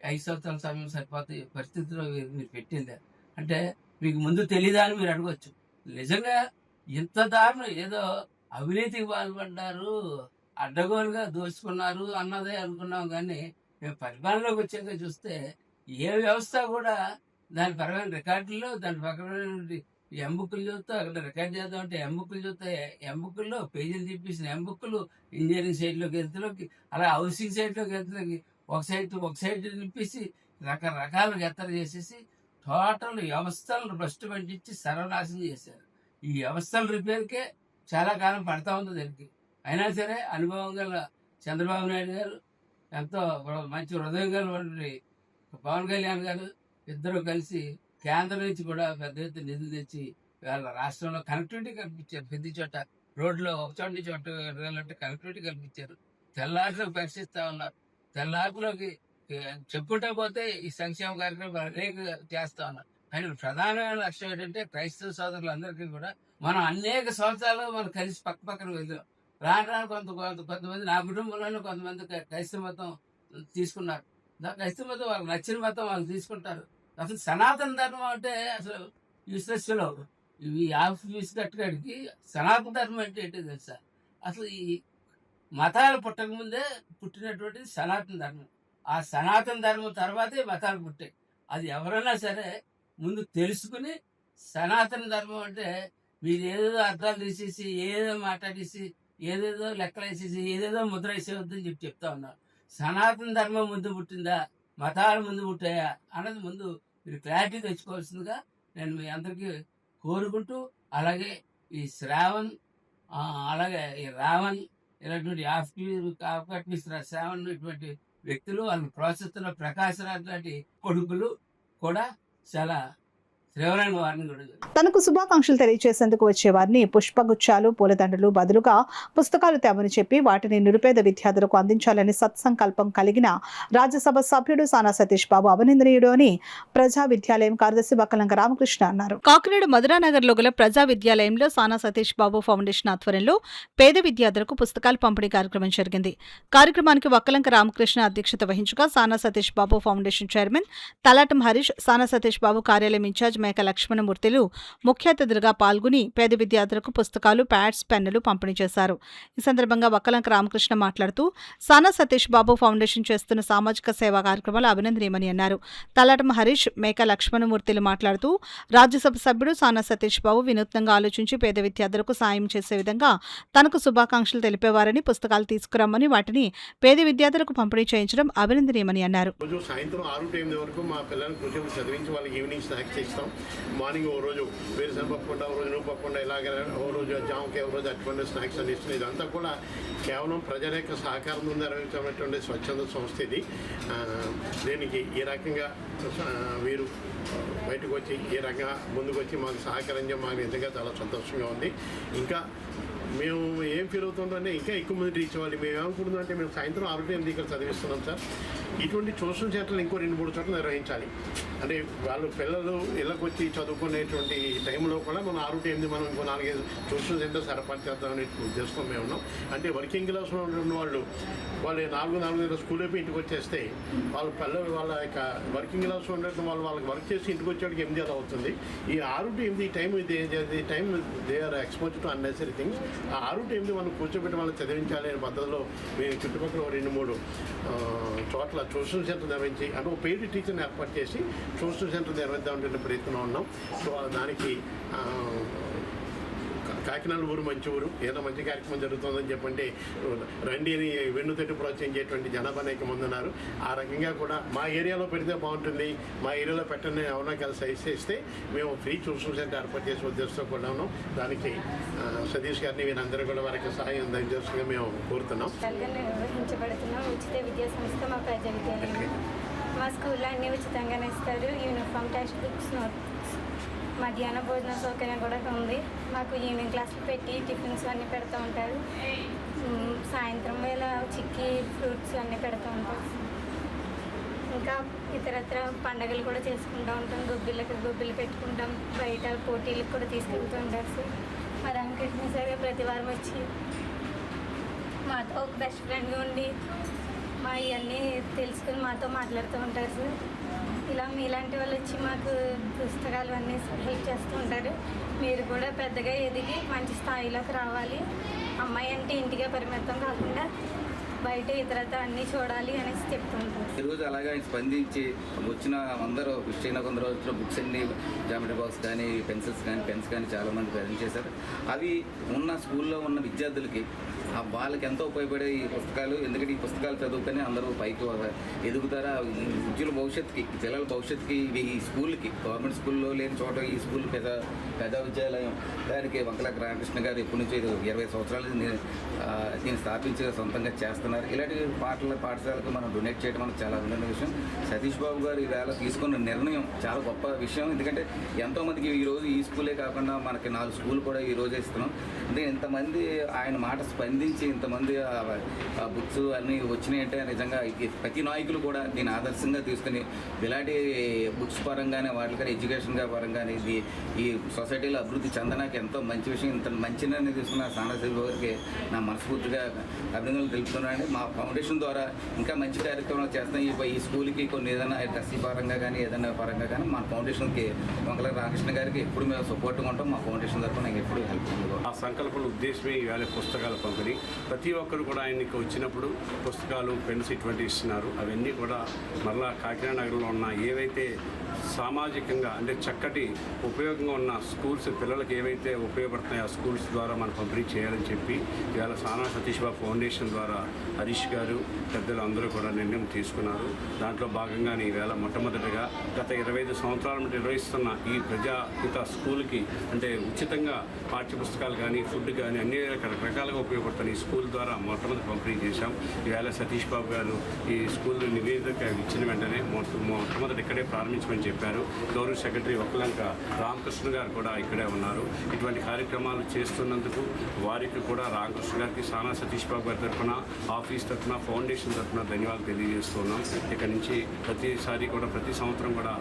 5 సంవత్సరాల సమయం సరిపోతే పరిస్థితిలో మీరు పెట్టింది. అంటే మీకు ముందు తెలీదా అని మీరు అడగవచ్చు. నిజంగా ఇంత దారుణం ఏదో అవినీతికి పాల్పడ్డారు, అడ్డగోలుగా దోచుకున్నారు అన్నదే అనుకున్నాం. కానీ మేము పరిపాలనలోకి వచ్చాక చూస్తే ఏ వ్యవస్థ కూడా దాని పరమైన రికార్డుల్లో దాని పక్కన ఎంబుక్కులు చూస్తే అక్కడ రికార్డ్ చేద్దాం అంటే ఎంబుక్కులు చూస్తే ఎంబుక్కుల్లో పేజీలు తీపించిన ఎంబుక్కులు ఇంజనీరింగ్ సైడ్లోకి వెళ్తలోకి అలా హౌసింగ్ సైడ్లోకి వెళ్తలోకి ఒక సైడ్ నింపేసి రకరకాలుగా ఎత్తర చేసేసి టోటల్ వ్యవస్థలను భ్రష్టు పట్టించి సర్వనాశనం చేశారు. ఈ వ్యవస్థల రిపేర్కే చాలా కాలం పడతా ఉంది దానికి. అయినా సరే అనుభవం గల చంద్రబాబు నాయుడు గారు, ఎంతో మంచి హృదయం గల పవన్ కళ్యాణ్ గారు ఇద్దరు కలిసి కేంద్రం నుంచి కూడా పెద్ద ఎత్తున నిధులు తెచ్చి వాళ్ళ రాష్ట్రంలో కనెక్టివిటీ కల్పించారు. ప్రతి చోట రోడ్లో ఒక చోట నుంచి చోట వెళ్ళాలంటే కనెక్టివిటీ కల్పించారు. తెల్లారిలోకి పరిశీలిస్తూ ఉన్నారు. తెల్లారిలోకి చెప్పుకుంటా పోతే ఈ సంక్షేమ కార్యక్రమాలు అనేక చేస్తా ఉన్నారు. కానీ ప్రధానమైన లక్ష్యం ఏంటంటే క్రైస్తవ సోదరులందరికీ కూడా మనం అనేక సంవత్సరాలు మనం కలిసి పక్కన వెళ్దాం. రాను కొంతమంది నా కుటుంబంలోనే కొంతమంది క్రైస్తవ మతం తీసుకున్నారు. క్రైస్తవ మతం వాళ్ళకి నచ్చిన మతం వాళ్ళు తీసుకుంటారు. అసలు సనాతన ధర్మం అంటే అసలు యూస్లెస్లో ఇవి ఆఫీస్ కట్టుకాడికి సనాతన ధర్మం అంటే ఏంటో తెలుసా? అసలు ఈ మతాలు పుట్టకముందే పుట్టినటువంటిది సనాతన ధర్మం. ఆ సనాతన ధర్మం తర్వాతే మతాలు పుట్టాయి. అది ఎవరైనా సరే ముందు తెలుసుకుని సనాతన ధర్మం అంటే మీరు ఏదేదో అర్థాలు తీసేసి ఏదేదో మాట్లాడేసి ఏదేదో లెక్కలు వేసేసి ఏదేదో ముద్ర వేసేవద్దని చెప్తా ఉన్నారు. సనాతన ధర్మం ముందు పుట్టిందా, మతాలు ముందు పుట్టాయా అన్నది ముందు మీరు క్లారిటీ తెచ్చుకోవాల్సిందిగా నేను మీ అందరికీ కోరుకుంటూ, అలాగే ఈ శ్రావణ్ అలాగే ఈ రావణ్ ఇలాంటి శ్రావణ్ ఇటువంటి వ్యక్తులు వాళ్ళు ప్రోత్సహిస్తున్న ప్రకాశ్ రాజ్ లాంటి కొడుకులు కూడా చాలా తీవ్రంగా వార్నింగ్ కూడా. తనకు శుభాకాంక్షలు తెలియజేసేందుకు వచ్చే వారిని పుష్పగుచ్చాలు, పూలదండలు బదులుగా పుస్తకాలు తేమని చెప్పి వాటిని నిరుపేద విద్యార్థులకు అందించాలని సత్సంకల్పం కలిగిన రాజ్యసభ సభ్యుడు సానా సతీష్ బాబు అభినందనీయుడు అని ప్రజా విద్యాలయం కార్యదర్శి బక్కలంక రామకృష్ణ అన్నారు. కాకినాడ మధురానగర్లో గల ప్రజా విద్యాలయంలో సానా సతీష్ బాబు ఫౌండేషన్ ఆధ్వర్యంలో పేద విద్యార్థులకు పుస్తకాల పంపిణీ కార్యక్రమం జరిగింది. కార్యక్రమానికి వక్కలంక రామకృష్ణ అధ్యక్షత వహించగా సానా సతీష్ బాబు ఫౌండేషన్ చైర్మన్ తలాటం హరీష్, సానా సతీష్ బాబు కార్యాలయం ఇన్ఛార్జ్ మేక లక్ష్మణమూర్తిలు ముఖ్య అతిథులుగా పాల్గొని పేద విద్యార్థులకు పుస్తకాలు, ప్యాడ్స్, పెన్నులు పంపిణీ చేశారు. ఈ సందర్భంగా వక్కలంక రామకృష్ణ మాట్లాడుతూ సానా సతీష్ బాబు ఫౌండేషన్ చేస్తున్న సామాజిక సేవా కార్యక్రమాలు అభినందనీయమని అన్నారు. తలాటం హరీష్, మేక లక్ష్మణమూర్తిలు మాట్లాడుతూ రాజ్యసభ సభ్యుడు సానా సతీష్ బాబు వినూత్నంగా ఆలోచించి పేద విద్యార్థులకు సాయం చేసే విధంగా తనకు శుభాకాంక్షలు తెలిపేవారని, పుస్తకాలు తీసుకురమ్మని వాటిని పేద విద్యార్థులకు పంపిణీ చేయించడం అభినందనీయమని అన్నారు. సాయంత్రం 6 వరకు మా పిల్లల్ని కూర్చొని చదివించి వాళ్ళకి ఈవినింగ్ స్నాక్స్ ఇస్తాం. మార్నింగ్ ఓ రోజు వేరుశనగ పప్పుకుండా, ఓ రోజు నువ్వు పప్పుకుండా, ఇలాగే ఓ రోజు జామకాయ, ఓ రోజు అటువంటి స్నాక్స్ అని ఇస్తుంది. ఇదంతా కూడా కేవలం ప్రజల యొక్క సహకారం నుండి నిర్వహించినటువంటి స్వచ్ఛంద సంస్థ ఇది. దీనికి ఈ రకంగా వీరు బయటకు వచ్చి ఈ రకంగా ముందుకు వచ్చి మాకు సహకరించడం మాకు నిజంగా చాలా సంతోషంగా ఉంది. ఇంకా మేము ఏం ఫీల్ అవుతుందంటే ఇంకా ఎక్కువ మంది రీచ్ అవ్వాలి. మేము ఏమనుకుంటున్నాం అంటే మేము సాయంత్రం 6 ఇక్కడ చదివిస్తున్నాం సార్. ఇటువంటి ట్యూషన్ సెంటర్లు ఇంకో 2-3 చోట్ల నిర్వహించాలి. అంటే వాళ్ళు పిల్లలు ఇళ్ళకి వచ్చి చదువుకునేటువంటి టైంలో కూడా మనం 6-8 మనం ఇంకో 4-5 ట్యూషన్ సెంటర్స్ ఏర్పాటు చేద్దామనే ఉద్దేశంతో మేము ఉన్నాం. అంటే వర్కింగ్ క్లాస్లో ఉన్న వాళ్ళు 4 స్కూల్ అయిపోయి ఇంటికి వచ్చేస్తే వాళ్ళ పిల్లలు వాళ్ళ యొక్క వర్కింగ్ క్లాస్లో ఉండడం వాళ్ళకి వర్క్ చేసి ఇంటికి వచ్చేటికి 8 అవుతుంది. ఈ 6-8 time they are expose to unnecessary things. ఆ 6-8 మనం కూర్చోబెట్టి వాళ్ళని చదివించాలి అనే పద్ధతిలో మేము చుట్టుపక్కల 2-3 చోట్ల ట్యూషన్ సెంటర్ నిర్వహించి అంటే ఒక పెయిడ్ టీచర్ని ఏర్పాటు చేసి ట్యూషన్ సెంటర్ నిర్వహిద్దామంటే ప్రయత్నం ఉన్నాం. సో దానికి కాకినాడ ఊరు మంచి ఊరు, ఏదో మంచి కార్యక్రమం జరుగుతుందని చెప్పంటే రండి అని వెన్నుతట్టు ప్రోత్సహించేటువంటి జనాభా అనేక మంది ఉన్నారు. ఆ రకంగా కూడా మా ఏరియాలో పెడితే బాగుంటుంది, మా ఏరియాలో పెట్టండి అవునా కలిసి సైజ్ చేస్తే మేము ఫ్రీ ట్యూషన్ సెంటర్ ఏర్పాటు చేసే ఉద్దేశంతో కూడా ఉన్నాం. దానికి సతీష్ గారిని వీరందరూ కూడా వారికి సహాయం అందించాల్సిందిగా మేము కోరుతున్నాం. నిర్వహించబడుతున్న ఉచిత విద్యా సంస్థ మా ప్రజా విద్యాలయం. మా స్కూల్లో అన్నీ ఉచితంగానే ఇస్తారు. యూనిఫామ్, టెక్స్ట్ బుక్స్, నోట్బుక్స్, మధ్యాహ్న భోజన సౌకర్యం కూడా ఉంది. మాకు ఈవినింగ్ క్లాసులు పెట్టి టిఫిన్స్ అన్నీ పెడుతూ ఉంటారు. సాయంత్రం వేళ చిక్కీ ఫ్రూట్స్ అన్నీ పెడుతూ ఉంటారు. ఇంకా ఇతరత్ర పండగలు కూడా చేసుకుంటూ ఉంటాం. గొబ్బిళ్ళు పెట్టుకుంటాం. బయట పోటీలకు కూడా తీసుకెళ్తూ ఉంటారు సార్. మా రామకృష్ణ సార్ ప్రతి వారం వచ్చి మాతో ఒక బెస్ట్ ఫ్రెండ్గా ఉండి మా ఇవన్నీ తెలుసుకుని మాతో మాట్లాడుతూ ఉంటారు సార్. ఇలా మీలాంటి వాళ్ళు వచ్చి మాకు పుస్తకాలు అన్నీ హెల్ప్ చేస్తూ ఉంటారు. మీరు కూడా పెద్దగా ఎదిగి మంచి స్థాయిలోకి రావాలి. అమ్మాయి అంటే ఇంటిగా పరిమితం కాకుండా బయట ఇతరత్ర అన్నీ చూడాలి అనేసి చెప్తుంటారు. ఈరోజు అలాగే స్పందించి వచ్చిన అందరూ క్రిస్టియన్ కొందరు వచ్చిన బుక్స్ అన్ని జామెట్రీ బాక్స్ కానీ పెన్సిల్స్ కానీ పెన్స్ కానీ చాలామంది ప్రజెంట్ చేశారు. అవి ఉన్న స్కూల్లో ఉన్న విద్యార్థులకి వాళ్ళకి ఎంతో ఉపయోగపడే ఈ పుస్తకాలు. ఎందుకంటే ఈ పుస్తకాలు చదువుకొని అందరూ పైకి ఎదుగుతారా, ఉద్యోగుల భవిష్యత్తుకి, పిల్లల భవిష్యత్తుకి ఇవి ఈ స్కూల్కి, గవర్నమెంట్ స్కూల్లో లేని చోట ఈ స్కూల్ పెద్ద విద్యాలయం దానికి వంకల రామకృష్ణ గారు ఎప్పటి నుంచి 20 సంవత్సరాలు దీన్ని స్థాపించి సొంతంగా చేస్తున్నారు. ఇలాంటి పాఠశాలకు మనం డొనేట్ చేయడం మనకు చాలా అభినందన విషయం. సతీష్ బాబు గారు ఈవేళ తీసుకున్న నిర్ణయం చాలా గొప్ప విషయం. ఎందుకంటే ఎంతోమందికి ఈరోజు ఈ స్కూలే కాకుండా మనకి 4 స్కూల్ కూడా ఈరోజే ఇస్తున్నాం. అంటే ఇంతమంది ఆయన మాట స్పందించి ఇంతమంది బుక్స్ అన్నీ వచ్చినాయి అంటే నిజంగా ప్రతి నాయకులు కూడా దీన్ని ఆదర్శంగా తీసుకుని ఇలాంటి బుక్స్ పరంగానే వాటికైనా ఎడ్యుకేషన్గా పరంగానే ఇది ఈ సొసైటీలో అభివృద్ధి చెందడానికి ఎంతో మంచి విషయం. ఇంత మంచి నిర్ణయం తీసుకున్న సానశిల్ప గారికి నా మనస్ఫూర్తిగా అభినందనలు తెలుపుతున్నానండి. మా ఫౌండేషన్ ద్వారా ఇంకా మంచి కార్యక్రమాలు చేస్తాం. ఈ స్కూల్కి కొన్ని ఏదైనా డ్రెస్సీ పరంగా కానీ ఏదైనా పరంగా కానీ మా ఫౌండేషన్కి వంకల రామకృష్ణ గారికి ఎప్పుడు మేము సపోర్ట్గా ఉంటాం. మా ఫౌండేషన్ తరఫున నాకు ఎప్పుడు హెల్ప్ ఉంటుంది. ఆ సంకల్పం ఉద్దేశమే ఇవాళ పుస్తకాల పంపిణీ. ప్రతి ఒక్కరు కూడా ఆయనకి వచ్చినప్పుడు పుస్తకాలు, పెన్స్ ఇటువంటివి ఇస్తున్నారు. అవన్నీ కూడా మరలా కాకినాడ నగరంలో ఉన్న ఏవైతే సామాజికంగా అంటే చక్కటి ఉపయోగంగా ఉన్న స్కూల్స్, పిల్లలకి ఏవైతే ఉపయోగపడుతున్నాయో ఆ స్కూల్స్ ద్వారా మనం పంపిణీ చేయాలని చెప్పి ఇవాళ సానా సతీష్ బాబు ఫౌండేషన్ ద్వారా హరీష్ గారు పెద్దలు అందరూ కూడా నిర్ణయం తీసుకున్నారు. దాంట్లో భాగంగానే ఈవేళ మొట్టమొదటిగా గత 25 సంవత్సరాల నుండి నిర్వహిస్తున్న ఈ ప్రజాహిత స్కూల్కి అంటే ఉచితంగా పాఠ్యపుస్తకాలు కానీ ఫుడ్ కానీ అన్ని రకరకాలుగా ఉపయోగపడుతున్న ఈ స్కూల్ ద్వారా మొట్టమొదటి పంపిణీ చేశాం. ఈవేళ సతీష్ బాబు గారు ఈ స్కూల్ నివేదిక ఇచ్చిన వెంటనే మొట్టమొదటి ఇక్కడే ప్రారంభించమని చెప్పారు. గౌరవ సెక్రటరీ ఒక్కలంక రామకృష్ణ గారు కూడా ఇక్కడే ఉన్నారు. ఇటువంటి కార్యక్రమాలు చేస్తున్నందుకు వారికి కూడా రామకృష్ణ గారికి, సానా సతీష్ బాబు గారి తరఫున, ఆఫీస్ తరఫున, ఫౌండేషన్ తరఫున ధన్యవాదాలు తెలియజేస్తున్నాం. ఇక్కడ నుంచి ప్రతిసారి కూడా ప్రతి సంవత్సరం కూడా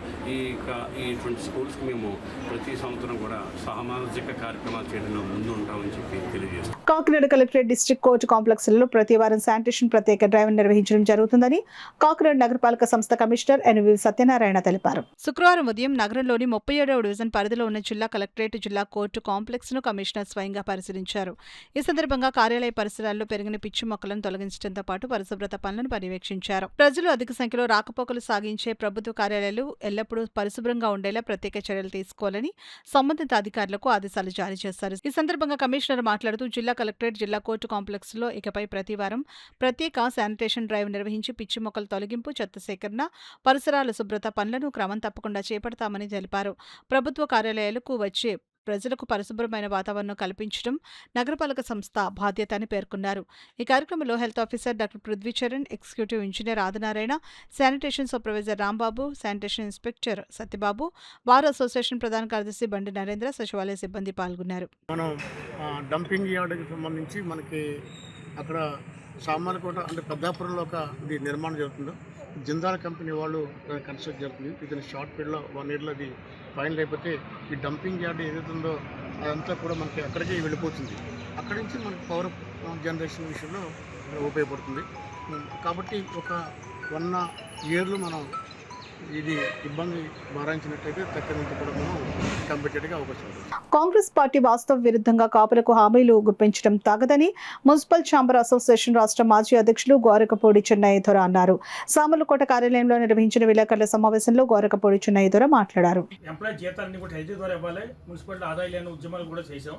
ఇటువంటి స్కూల్స్కి మేము ప్రతి సంవత్సరం కూడా సామాజిక కార్యక్రమాలు చేయడంలో ముందు ఉంటామని చెప్పి తెలియజేస్తాం. కాకినాడ కలెక్టరేట్ డిస్ట్రిక్ట్ కోర్టు కాంప్లెక్స్లలో ప్రతి వారం శానిటేషన్ ప్రత్యేక డ్రైవ్ నిర్వహించడం జరుగుతుందని కాకినాడ నగరపాలక సంస్థ కమిషనర్ ఎన్వి సత్యనారాయణ తెలిపారు. శుక్రవారం ఉదయం నగరంలోని 37వ డివిజన్ పరిధిలో ఉన్న జిల్లా కలెక్టరేట్, జిల్లా కోర్టు కాంప్లెక్స్ ను కమిషనర్ స్వయంగా పరిశీలించారు. ఈ సందర్భంగా కార్యాలయ పరిసరాల్లో పెరిగిన పిచ్చి మొక్కలను తొలగించడంతో పాటు పరిశుభ్రత పనులను పర్యవేక్షించారు. ప్రజలు అధిక సంఖ్యలో రాకపోకలు సాగించే ప్రభుత్వ కార్యాలయాలు ఎల్లప్పుడూ పరిశుభ్రంగా ఉండేలా ప్రత్యేక చర్యలు తీసుకోవాలని సంబంధిత అధికారులకు ఆదేశాలు జారీ చేశారు. ఈ సందర్భంగా కమిషనర్ మాట్లాడుతూ జిల్లా కలెక్టరేట్, జిల్లా కోర్టు కాంప్లెక్స్ లో ఇకపై ప్రతివారం ప్రత్యేక శానిటేషన్ డ్రైవ్ నిర్వహించి పిచ్చి మొక్కల తొలగింపు, చెత్త సేకరణ, పరిసరాల శుభ్రత పనులను క్రమం తప్పకుండా చేపడతామని తెలిపారు. ప్రభుత్వ కార్యాలయాలకు వచ్చే ప్రజలకు పరిశుభ్రమైన వాతావరణం కల్పించడం నగరపాలక సంస్థ బాధ్యత అని పేర్కొన్నారు. ఈ కార్యక్రమంలో health officer doctor Prithvi Charan, executive engineer Adinarayana, sanitation supervisor Rambabu, sanitation inspector Satyababu, bar association ప్రధాన కార్యదర్శి బండి నరేంద్ర, సచివాలయ సిబ్బంది పాల్గొన్నారు. మనం డంపింగ్ యార్డ్కి సంబంధించి మనకి అక్కడ సామాన్యకోట అంటే పెద్దాపురంలో ఒక ఇది నిర్మాణం జరుగుతుందో జిందాల్ కంపెనీ వాళ్ళు కన్స్ట్రక్ట్ జరుగుతుంది. ఇది షార్ట్ పీరియడ్లో 1 ఇయర్లో అది ఫైనల్ అయిపోతే ఈ డంపింగ్ యార్డ్ ఏదైతే ఉందో అదంతా కూడా మనకి అక్కడికి వెళ్ళిపోతుంది. అక్కడి నుంచి మనకి పవర్ జనరేషన్ విషయంలో ఉపయోగపడుతుంది. కాబట్టి ఒక 1 ఇయర్లో మనం ఇది ఇబ్బంది మారాయించినట్లయితే తక్కినంత కూడా మనం కంపెటేట్గా అవకాశం ఉంటుంది. కాంగ్రెస్ పార్టీ వాస్తవ విరుద్ధంగా కాపులకు హామీలు గుప్పించడం తగదని మున్సిపల్ ఛాంబర్ అసోసియేషన్ రాష్ట్ర మాజీ అధ్యక్షులు గోరకపూడి చెన్నయ్యదొర అన్నారు. సామర్లకోట కార్యాలయంలో నిర్వహించిన విలేకరుల సమావేశంలో గోరకపూడి చెన్నయ్యదొర మాట్లాడారు. ఎంప్లాయీ జీతాన్ని కూడా హెల్తీ ద్వారా ఇవ్వాలి. మున్సిపాలిటీ ఆదాయాలను ఉద్యమాలు కూడా చేశాం.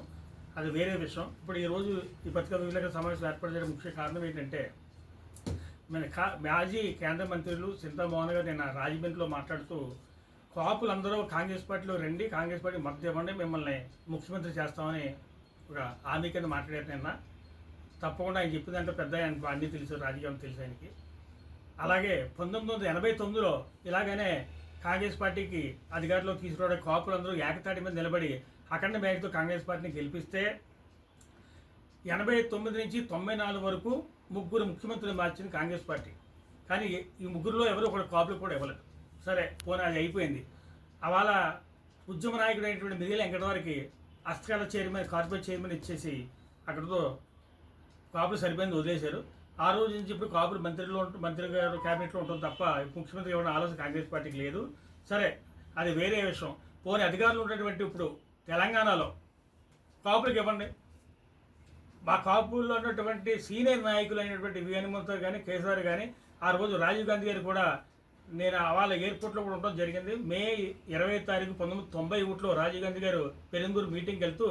అది వేరే విషయం. ఇప్పుడు ఈరోజు ఈ పత్రికా విలేకరుల సమావేశం ఏర్పాటు చేయడం ముఖ్య కారణం ఏంటంటే, మాజీ కేంద్ర మంత్రులు చింతామోహన్ గారు నిన్న రాజమండ్రిలో మాట్లాడుతూ కాపులందరూ కాంగ్రెస్ పార్టీలో రండి, కాంగ్రెస్ పార్టీ మద్దతు ఇవ్వండి, మిమ్మల్ని ముఖ్యమంత్రి చేస్తామని ఒక హామీ కింద మాట్లాడారు నిన్న. తప్పకుండా ఆయన చెప్పిందంటే పెద్ద ఆయన అన్నీ తెలుసు, రాజకీయం తెలుసు ఆయనకి. అలాగే 1989లో ఇలాగనే కాంగ్రెస్ పార్టీకి అధికారంలో తీసుకురావడానికి కాపులందరూ ఏకతాటి మీద నిలబడి అఖండ మేయర్తో కాంగ్రెస్ పార్టీని గెలిపిస్తే 89 నుంచి 94 వరకు ముగ్గురు ముఖ్యమంత్రులు మార్చింది కాంగ్రెస్ పార్టీ. కానీ ఈ ముగ్గురులో ఎవరు కూడా కాపులు కూడా ఇవ్వలేదు. సరే పోనీ అది అయిపోయింది. అవాళ ఉద్యమ నాయకుడు అయినటువంటి మిగిలిన వెంకటవారికి హస్తకళ చైర్మన్, కార్పొరేట్ చైర్మన్ ఇచ్చేసి అక్కడితో కాపులు సరిపోయింది వదిలేశారు. ఆ రోజు నుంచి ఇప్పుడు కాపులు మంత్రి గారు క్యాబినెట్లో ఉంటుంది తప్ప ముఖ్యమంత్రి ఇవ్వడం ఆలోచన కాంగ్రెస్ పార్టీకి లేదు. సరే అది వేరే విషయం. పోనీ అధికారులు ఉన్నటువంటి ఇప్పుడు తెలంగాణలో కాపులకు ఇవ్వండి. మా కాపుల్లో ఉన్నటువంటి సీనియర్ నాయకులు అయినటువంటి వి హనుమంతు కానీ, కేసీఆర్ కానీ, ఆ రోజు రాజీవ్ గాంధీ గారు కూడా నేను వాళ్ళ ఎయిర్పోర్ట్లో కూడా ఉండడం జరిగింది. మే 20 తారీఖు 1991లో రాజీవ్ గాంధీ గారు పెరందూరు మీటింగ్కి వెళ్తూ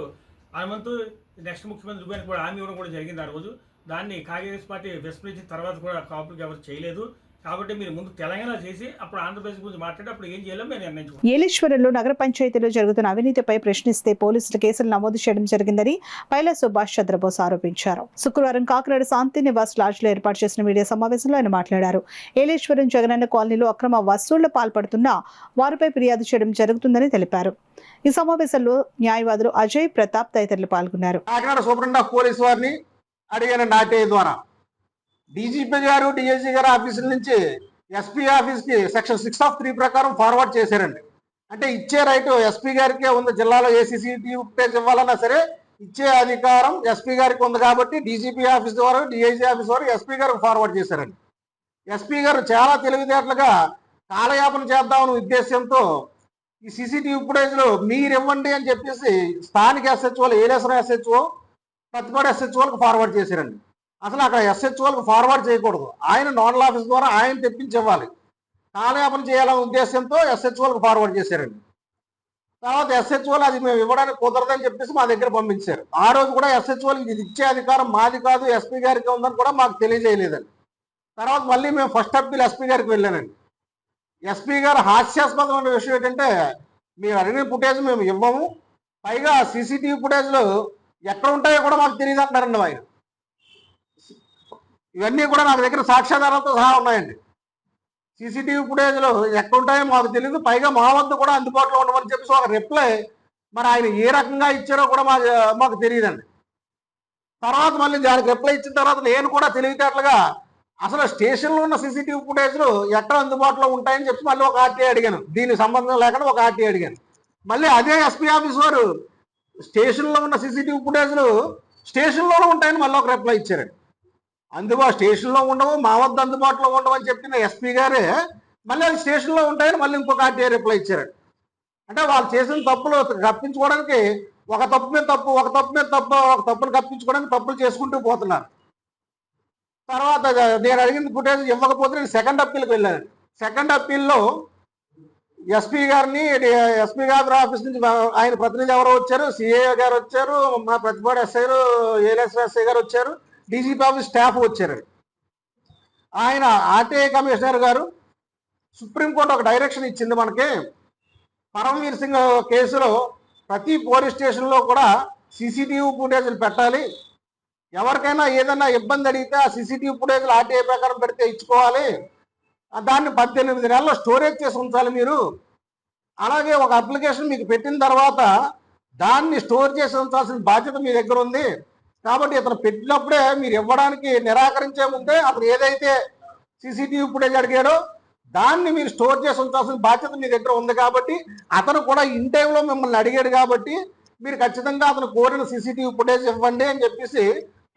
హనుమంతు నెక్స్ట్ ముఖ్యమంత్రి గారికి కూడా హామీ ఇవ్వడం కూడా జరిగింది ఆ రోజు. దాన్ని కాంగ్రెస్ పార్టీ విస్మరించిన తర్వాత కూడా కాపులకు ఎవరు చేయలేదు. కాబట్టి మీరు ముందు తెలంగాణ చేసి అప్పుడు ఆంధ్రప్రదేశ్ గురించి మాట్లాడి అప్పుడు ఏం చేయాలో మేము నిర్ణయించుకుంటాం. ఏలేశ్వరంలో నగర పంచాయతీలో జరుగుతున్న అవినీతిపై ప్రశ్నిస్తే పోలీసులు కేసులు నమోదు చేయడం జరిగిందని పైలా సుభాష్ చంద్రబోస్ ఆరోపించారు. శుక్రవారం కాకినాడ శాంతి నివాస్ లాడ్జ్లో ఏర్పాటు చేసిన మీడియా సమావేశంలో ఆయన మాట్లాడారు. ఏలేశ్వరం జగనన్న కాలనీలో అక్రమ వసూళ్లు పాల్పడుతున్న వారిపై ఫిర్యాదు చేయడం జరుగుతుందని తెలిపారు. ఈ సమావేశంలో న్యాయవాదులు అజయ్, ప్రతాప్ తదితరులు పాల్గొన్నారు. కాకినాడ సూపరింటెండెంట్ ఆఫ్ పోలీస్ వారిని అడిగిన నాటే ద్వారా డీజీపీ గారు, డిఐజీ గారు ఆఫీసుల నుంచి ఎస్పీ ఆఫీస్కి సెక్షన్ 6 ఆఫ్ 3 ప్రకారం ఫార్వర్డ్ చేశారండి. అంటే ఇచ్చే రైట్ ఎస్పీ గారికే ఉంది. జిల్లాలో ఏ సీసీటీవీ ఫుటేజ్ ఇవ్వాలన్నా సరే ఇచ్చే అధికారం ఎస్పీ గారికి ఉంది. కాబట్టి డీజీపీ ఆఫీస్ ద్వారా, డిఐజీ ఆఫీస్ ద్వారా ఎస్పీ గారికి ఫార్వర్డ్ చేశారండి. ఎస్పీ గారు చాలా తెలివితేటలుగా కాలయాపన చేద్దామని ఉద్దేశంతో ఈ సీసీటీవీ ఫుటేజ్లు మీరు ఇవ్వండి అని చెప్పేసి స్థానిక ఎస్హెచ్ఓలు, ఏలేశ్వరం ఎస్హెచ్ఓ, పత్తిపాడు ఎస్హెచ్ఓలకు ఫార్వర్డ్ చేశారండి. అసలు అక్కడ ఎస్హెచ్ఓలకు ఫార్వర్డ్ చేయకూడదు. ఆయన నోడల్ ఆఫీస్ ద్వారా ఆయన తెప్పించి ఇవ్వాలి. కాలయాపన చేయాలనే ఉద్దేశంతో ఎస్హెచ్ఓలకు ఫార్వర్డ్ చేశారండి. తర్వాత ఎస్హెచ్ఓలు అది మేము ఇవ్వడానికి కుదరదని చెప్పేసి మా దగ్గర పంపించారు. ఆ రోజు కూడా ఎస్హెచ్ఓలకు ఇది ఇచ్చే అధికారం మాది కాదు, ఎస్పీ గారికి ఉందని కూడా మాకు తెలియజేయలేదండి. తర్వాత మళ్ళీ మేము ఫస్ట్ అప్పీల్ ఎస్పీ గారికి వెళ్ళానండి. ఎస్పీ గారు హాస్యాస్పదమైన విషయం ఏంటంటే, మేము అడిగిన ఫుటేజ్ మేము ఇవ్వము, పైగా సీసీటీవీ ఫుటేజ్లు ఎక్కడ ఉంటాయో కూడా మాకు తెలియదు అంటున్నారండి ఆయన. ఇవన్నీ కూడా నా దగ్గర సాక్ష్యాధారాలతో సహా ఉన్నాయండి. సీసీటీవీ ఫుటేజ్లు ఎక్కడ ఉంటాయో మాకు తెలియదు, పైగా మా వద్ద కూడా అందుబాటులో ఉండమని చెప్పేసి ఒక రిప్లై మరి ఆయన ఏ రకంగా ఇచ్చారో కూడా మాకు తెలియదండి. తర్వాత మళ్ళీ దానికి రిప్లై ఇచ్చిన తర్వాత నేను కూడా తెలివితేటలుగా అసలు స్టేషన్లో ఉన్న సీసీటీవీ ఫుటేజ్లు ఎక్కడ అందుబాటులో ఉంటాయని చెప్పి మళ్ళీ ఒక ఆర్టీ అడిగాను. దీనికి సంబంధం లేకుండా ఒక ఆర్టీ అడిగాను. మళ్ళీ అదే ఎస్పీ ఆఫీస్ వారు స్టేషన్లో ఉన్న సీసీటీవీ ఫుటేజ్లు స్టేషన్లోనే ఉంటాయని మళ్ళీ ఒక రిప్లై ఇచ్చారండి. స్టేషన్లో ఉండవు, మా వద్ద అందుబాటులో ఉండవు అని చెప్పిన ఎస్పీ గారే మళ్ళీ అది స్టేషన్లో ఉంటాయని మళ్ళీ ఇంకొక ఆర్టీఐ రిప్లై ఇచ్చారండి. అంటే వాళ్ళు చేసిన తప్పులు కప్పించుకోవడానికి ఒక తప్పు మీద తప్పు, ఒక తప్పు మీద తప్పు, ఒక తప్పును కప్పించుకోవడానికి తప్పులు చేసుకుంటూ పోతున్నారు. తర్వాత నేను అడిగిన ఫుటేజ్ ఇవ్వకపోతే నేను సెకండ్ అప్పీల్కి వెళ్ళాను. సెకండ్ అప్పీల్లో ఎస్పీ గారిని, ఎస్పీ గారి ఆఫీస్ నుంచి ఆయన ప్రతినిధి ఎవరో వచ్చారు, సిఏ గారు వచ్చారు, మా ప్రతిపాడు ఎస్ఐ గారు, ఏఎల్ఎస్ ఎస్ఐ గారు వచ్చారు, డీజీపీ ఆఫీస్ స్టాఫ్ వచ్చారు. ఆయన ఆర్టీఐ కమిషనర్ గారు సుప్రీంకోర్టు ఒక డైరెక్షన్ ఇచ్చింది మనకి, పరమవీర్ సింగ్ కేసులో ప్రతి పోలీస్ స్టేషన్లో కూడా సీసీటీవీ ఫుటేజ్లు పెట్టాలి. ఎవరికైనా ఏదైనా ఇబ్బంది అడిగితే ఆ సీసీటీవీ ఫుటేజ్లు ఆర్టీఐ ప్రకారం పెడితే ఇచ్చుకోవాలి. దాన్ని 18 నెలల్లో స్టోరేజ్ చేసి ఉంచాలి మీరు. అలాగే ఒక అప్లికేషన్ మీకు పెట్టిన తర్వాత దాన్ని స్టోర్ చేసి ఉంచాల్సిన బాధ్యత మీ దగ్గర ఉంది. కాబట్టి ఇతను పెట్టినప్పుడే మీరు ఇవ్వడానికి నిరాకరించే ముందే అతను ఏదైతే సీసీటీవీ ఫుటేజ్ అడిగాడో దాన్ని మీరు స్టోర్ చేసి ఉంచాల్సిన బాధ్యత మీ దగ్గర ఉంది. కాబట్టి అతను కూడా ఇన్ టైంలో మిమ్మల్ని అడిగాడు కాబట్టి మీరు ఖచ్చితంగా అతను కోరిన సీసీటీవీ ఫుటేజ్ ఇవ్వండి అని చెప్పేసి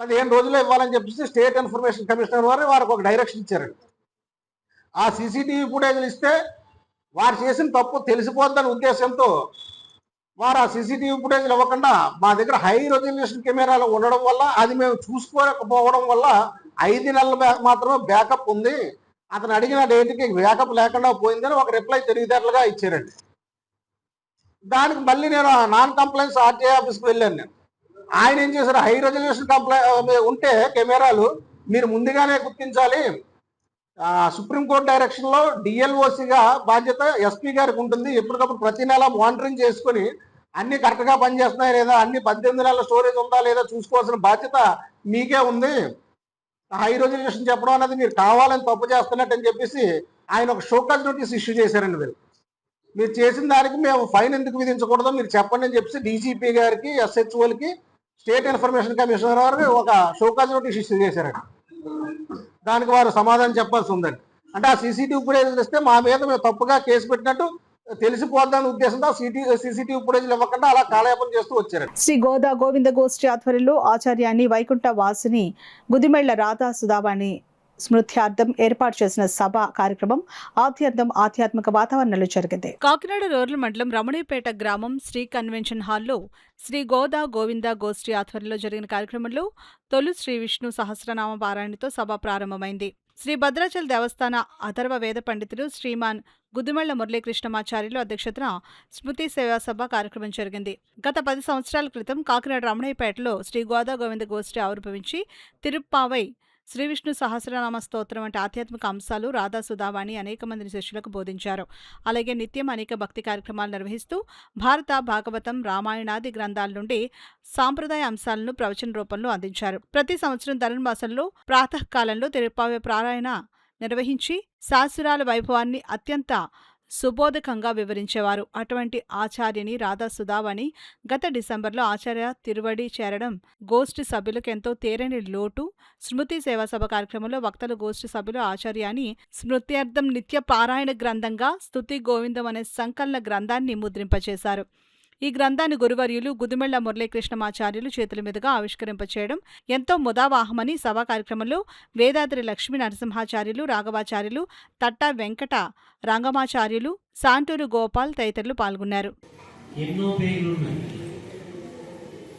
15 రోజుల్లో ఇవ్వాలని చెప్పేసి స్టేట్ ఇన్ఫర్మేషన్ కమిషనర్ వారికి ఒక డైరెక్షన్ ఇచ్చారండి. ఆ సీసీటీవీ ఫుటేజ్లు ఇస్తే వారు చేసిన తప్పు తెలిసిపోతుందనే ఉద్దేశంతో వారు ఆ సీసీటీవీ ఫుటేజ్లు ఇవ్వకుండా మా దగ్గర హై రెజల్యూషన్ కెమెరాలు ఉండడం వల్ల అది మేము చూసుకోకపోవడం వల్ల 5 నెలలు మాత్రమే బ్యాకప్ ఉంది, అతను అడిగిన డేట్కి బ్యాకప్ లేకుండా పోయిందని ఒక రిప్లై తెలివితేటలుగా ఇచ్చారండి. దానికి మళ్ళీ నేను నాన్ కంప్లైంట్స్ ఆర్టీఐ ఆఫీస్కి వెళ్ళాను. నేను ఆయన ఏం చేశారు, హై రెజల్యూషన్ ఉంటే కెమెరాలు మీరు ముందుగానే గుర్తించాలి. సుప్రీంకోర్టు డైరెక్షన్లో డిఎల్ఓసిగా బాధ్యత ఎస్పీ గారికి ఉంటుంది. ఎప్పటికప్పుడు ప్రతి నెల మానిటరింగ్ చేసుకుని అన్ని కరెక్ట్గా పనిచేస్తున్నాయి లేదా, అన్ని 18 నెలల స్టోరేజ్ ఉందా లేదా చూసుకోవాల్సిన బాధ్యత మీకే ఉంది. హై రెజల్యూషన్ చెప్పడం అనేది మీరు కావాలని తప్పు చేస్తున్నట్టు అని చెప్పేసి ఆయన ఒక షోకాజ్ నోటీస్ ఇష్యూ చేశారండి. మీరు చేసిన దానికి మేము ఫైన్ ఎందుకు విధించకూడదో మీరు చెప్పండి అని చెప్పేసి డీజీపీ గారికి, ఎస్హెచ్ఓలకి, స్టేట్ ఇన్ఫర్మేషన్ కమిషనర్ గారికి ఒక షోకాజ్ నోటీస్ ఇష్యూ చేశారండి. దానికి వారు సమాధానం చెప్పాల్సి ఉందండి. అంటే ఆ సీసీటీవీ ఫుటేజ్ ఇస్తే మా మీద మేము తప్పుగా కేసు పెట్టినట్టు తెలిసిపోద్దాని ఉద్దేశంతో సీసీటీవీ ఫుటేజ్లు ఇవ్వకుండా అలా కాలయాపన చేస్తూ వచ్చారు. శ్రీ గోదా గోవింద గోష్ఠి ఆధ్వర్యంలో ఆచార్యాన్ని వైకుంఠ వాసిని గుదిమెళ్ల రాధా సుధావాణి స్మృత్యార్థం ఏర్పాటు చేసిన సభ కార్యక్రమం ఆధ్యాత్మిక వాతావరణంలో జరిగింది. కాకినాడ రూరల్ మండలం రమణీపేట గ్రామం శ్రీ కన్వెన్షన్ హాల్లో శ్రీ గోదా గోవింద గోష్ఠి ఆధ్వర్యంలో జరిగిన కార్యక్రమంలో తొలి శ్రీ విష్ణు సహస్రనామ పారాయణతో సభ ప్రారంభమైంది. శ్రీ భద్రాచల దేవస్థాన అథర్వ వేద పండితులు శ్రీమాన్ గుదిమెళ్ల మురళీకృష్ణమాచార్యులు అధ్యక్షతన స్మృతి సేవా సభ కార్యక్రమం జరిగింది. గత 10 సంవత్సరాల క్రితం కాకినాడ రమణయ్యపేటలో శ్రీ గోదా గోవింద గోష్ఠి ఆవిర్భవించి తిరుప్పావై శ్రీ విష్ణు సహస్రనామ స్తోత్రం వంటి ఆధ్యాత్మిక అంశాలు రాధా సుధావాణి అనేక మంది శిష్యులకు బోధించారు. అలాగే నిత్యం అనేక భక్తి కార్యక్రమాలు నిర్వహిస్తూ భారత, భాగవతం, రామాయణాది గ్రంథాల నుండి సాంప్రదాయ అంశాలను ప్రవచన రూపంలో అందించారు. ప్రతి సంవత్సరం ధనుర్మాసంలో ప్రాతకాలంలో తిరుప్పావై పారాయణ నిర్వహించి శాస్త్రాల వైభవాన్ని అత్యంత సుబోధకంగా వివరించేవారు. అటువంటి ఆచార్యని రాధా సుధావాణి గత డిసెంబర్లో ఆచార్య తిరువడి చేరడం గోష్ఠి సభ్యులకు ఎంతో తీరని లోటు. స్మృతి సేవాసభ కార్యక్రమంలో వక్తలు గోష్ఠి సభ్యులు ఆచార్యాన్ని స్మృత్యార్థం నిత్య పారాయణ గ్రంథంగా స్తుతి గోవిందం అనే సంకలన గ్రంథాన్ని ముద్రింపచేశారు. ఈ గ్రంథాన్ని గురువర్యులు గుదిమెళ్ల మురళీకృష్ణమాచార్యులు చేతుల మీదుగా ఆవిష్కరింపచేయడం ఎంతో ముదావాహమని సభా కార్యక్రమంలో వేదాద్రి లక్ష్మీ నరసింహాచార్యులు, రాఘవాచార్యులు, తట్టా వెంకట రంగమాచార్యులు, సాంటూరు గోపాల్ తదితరులు పాల్గొన్నారు. ఎన్నో పేర్లు ఉన్నాయి.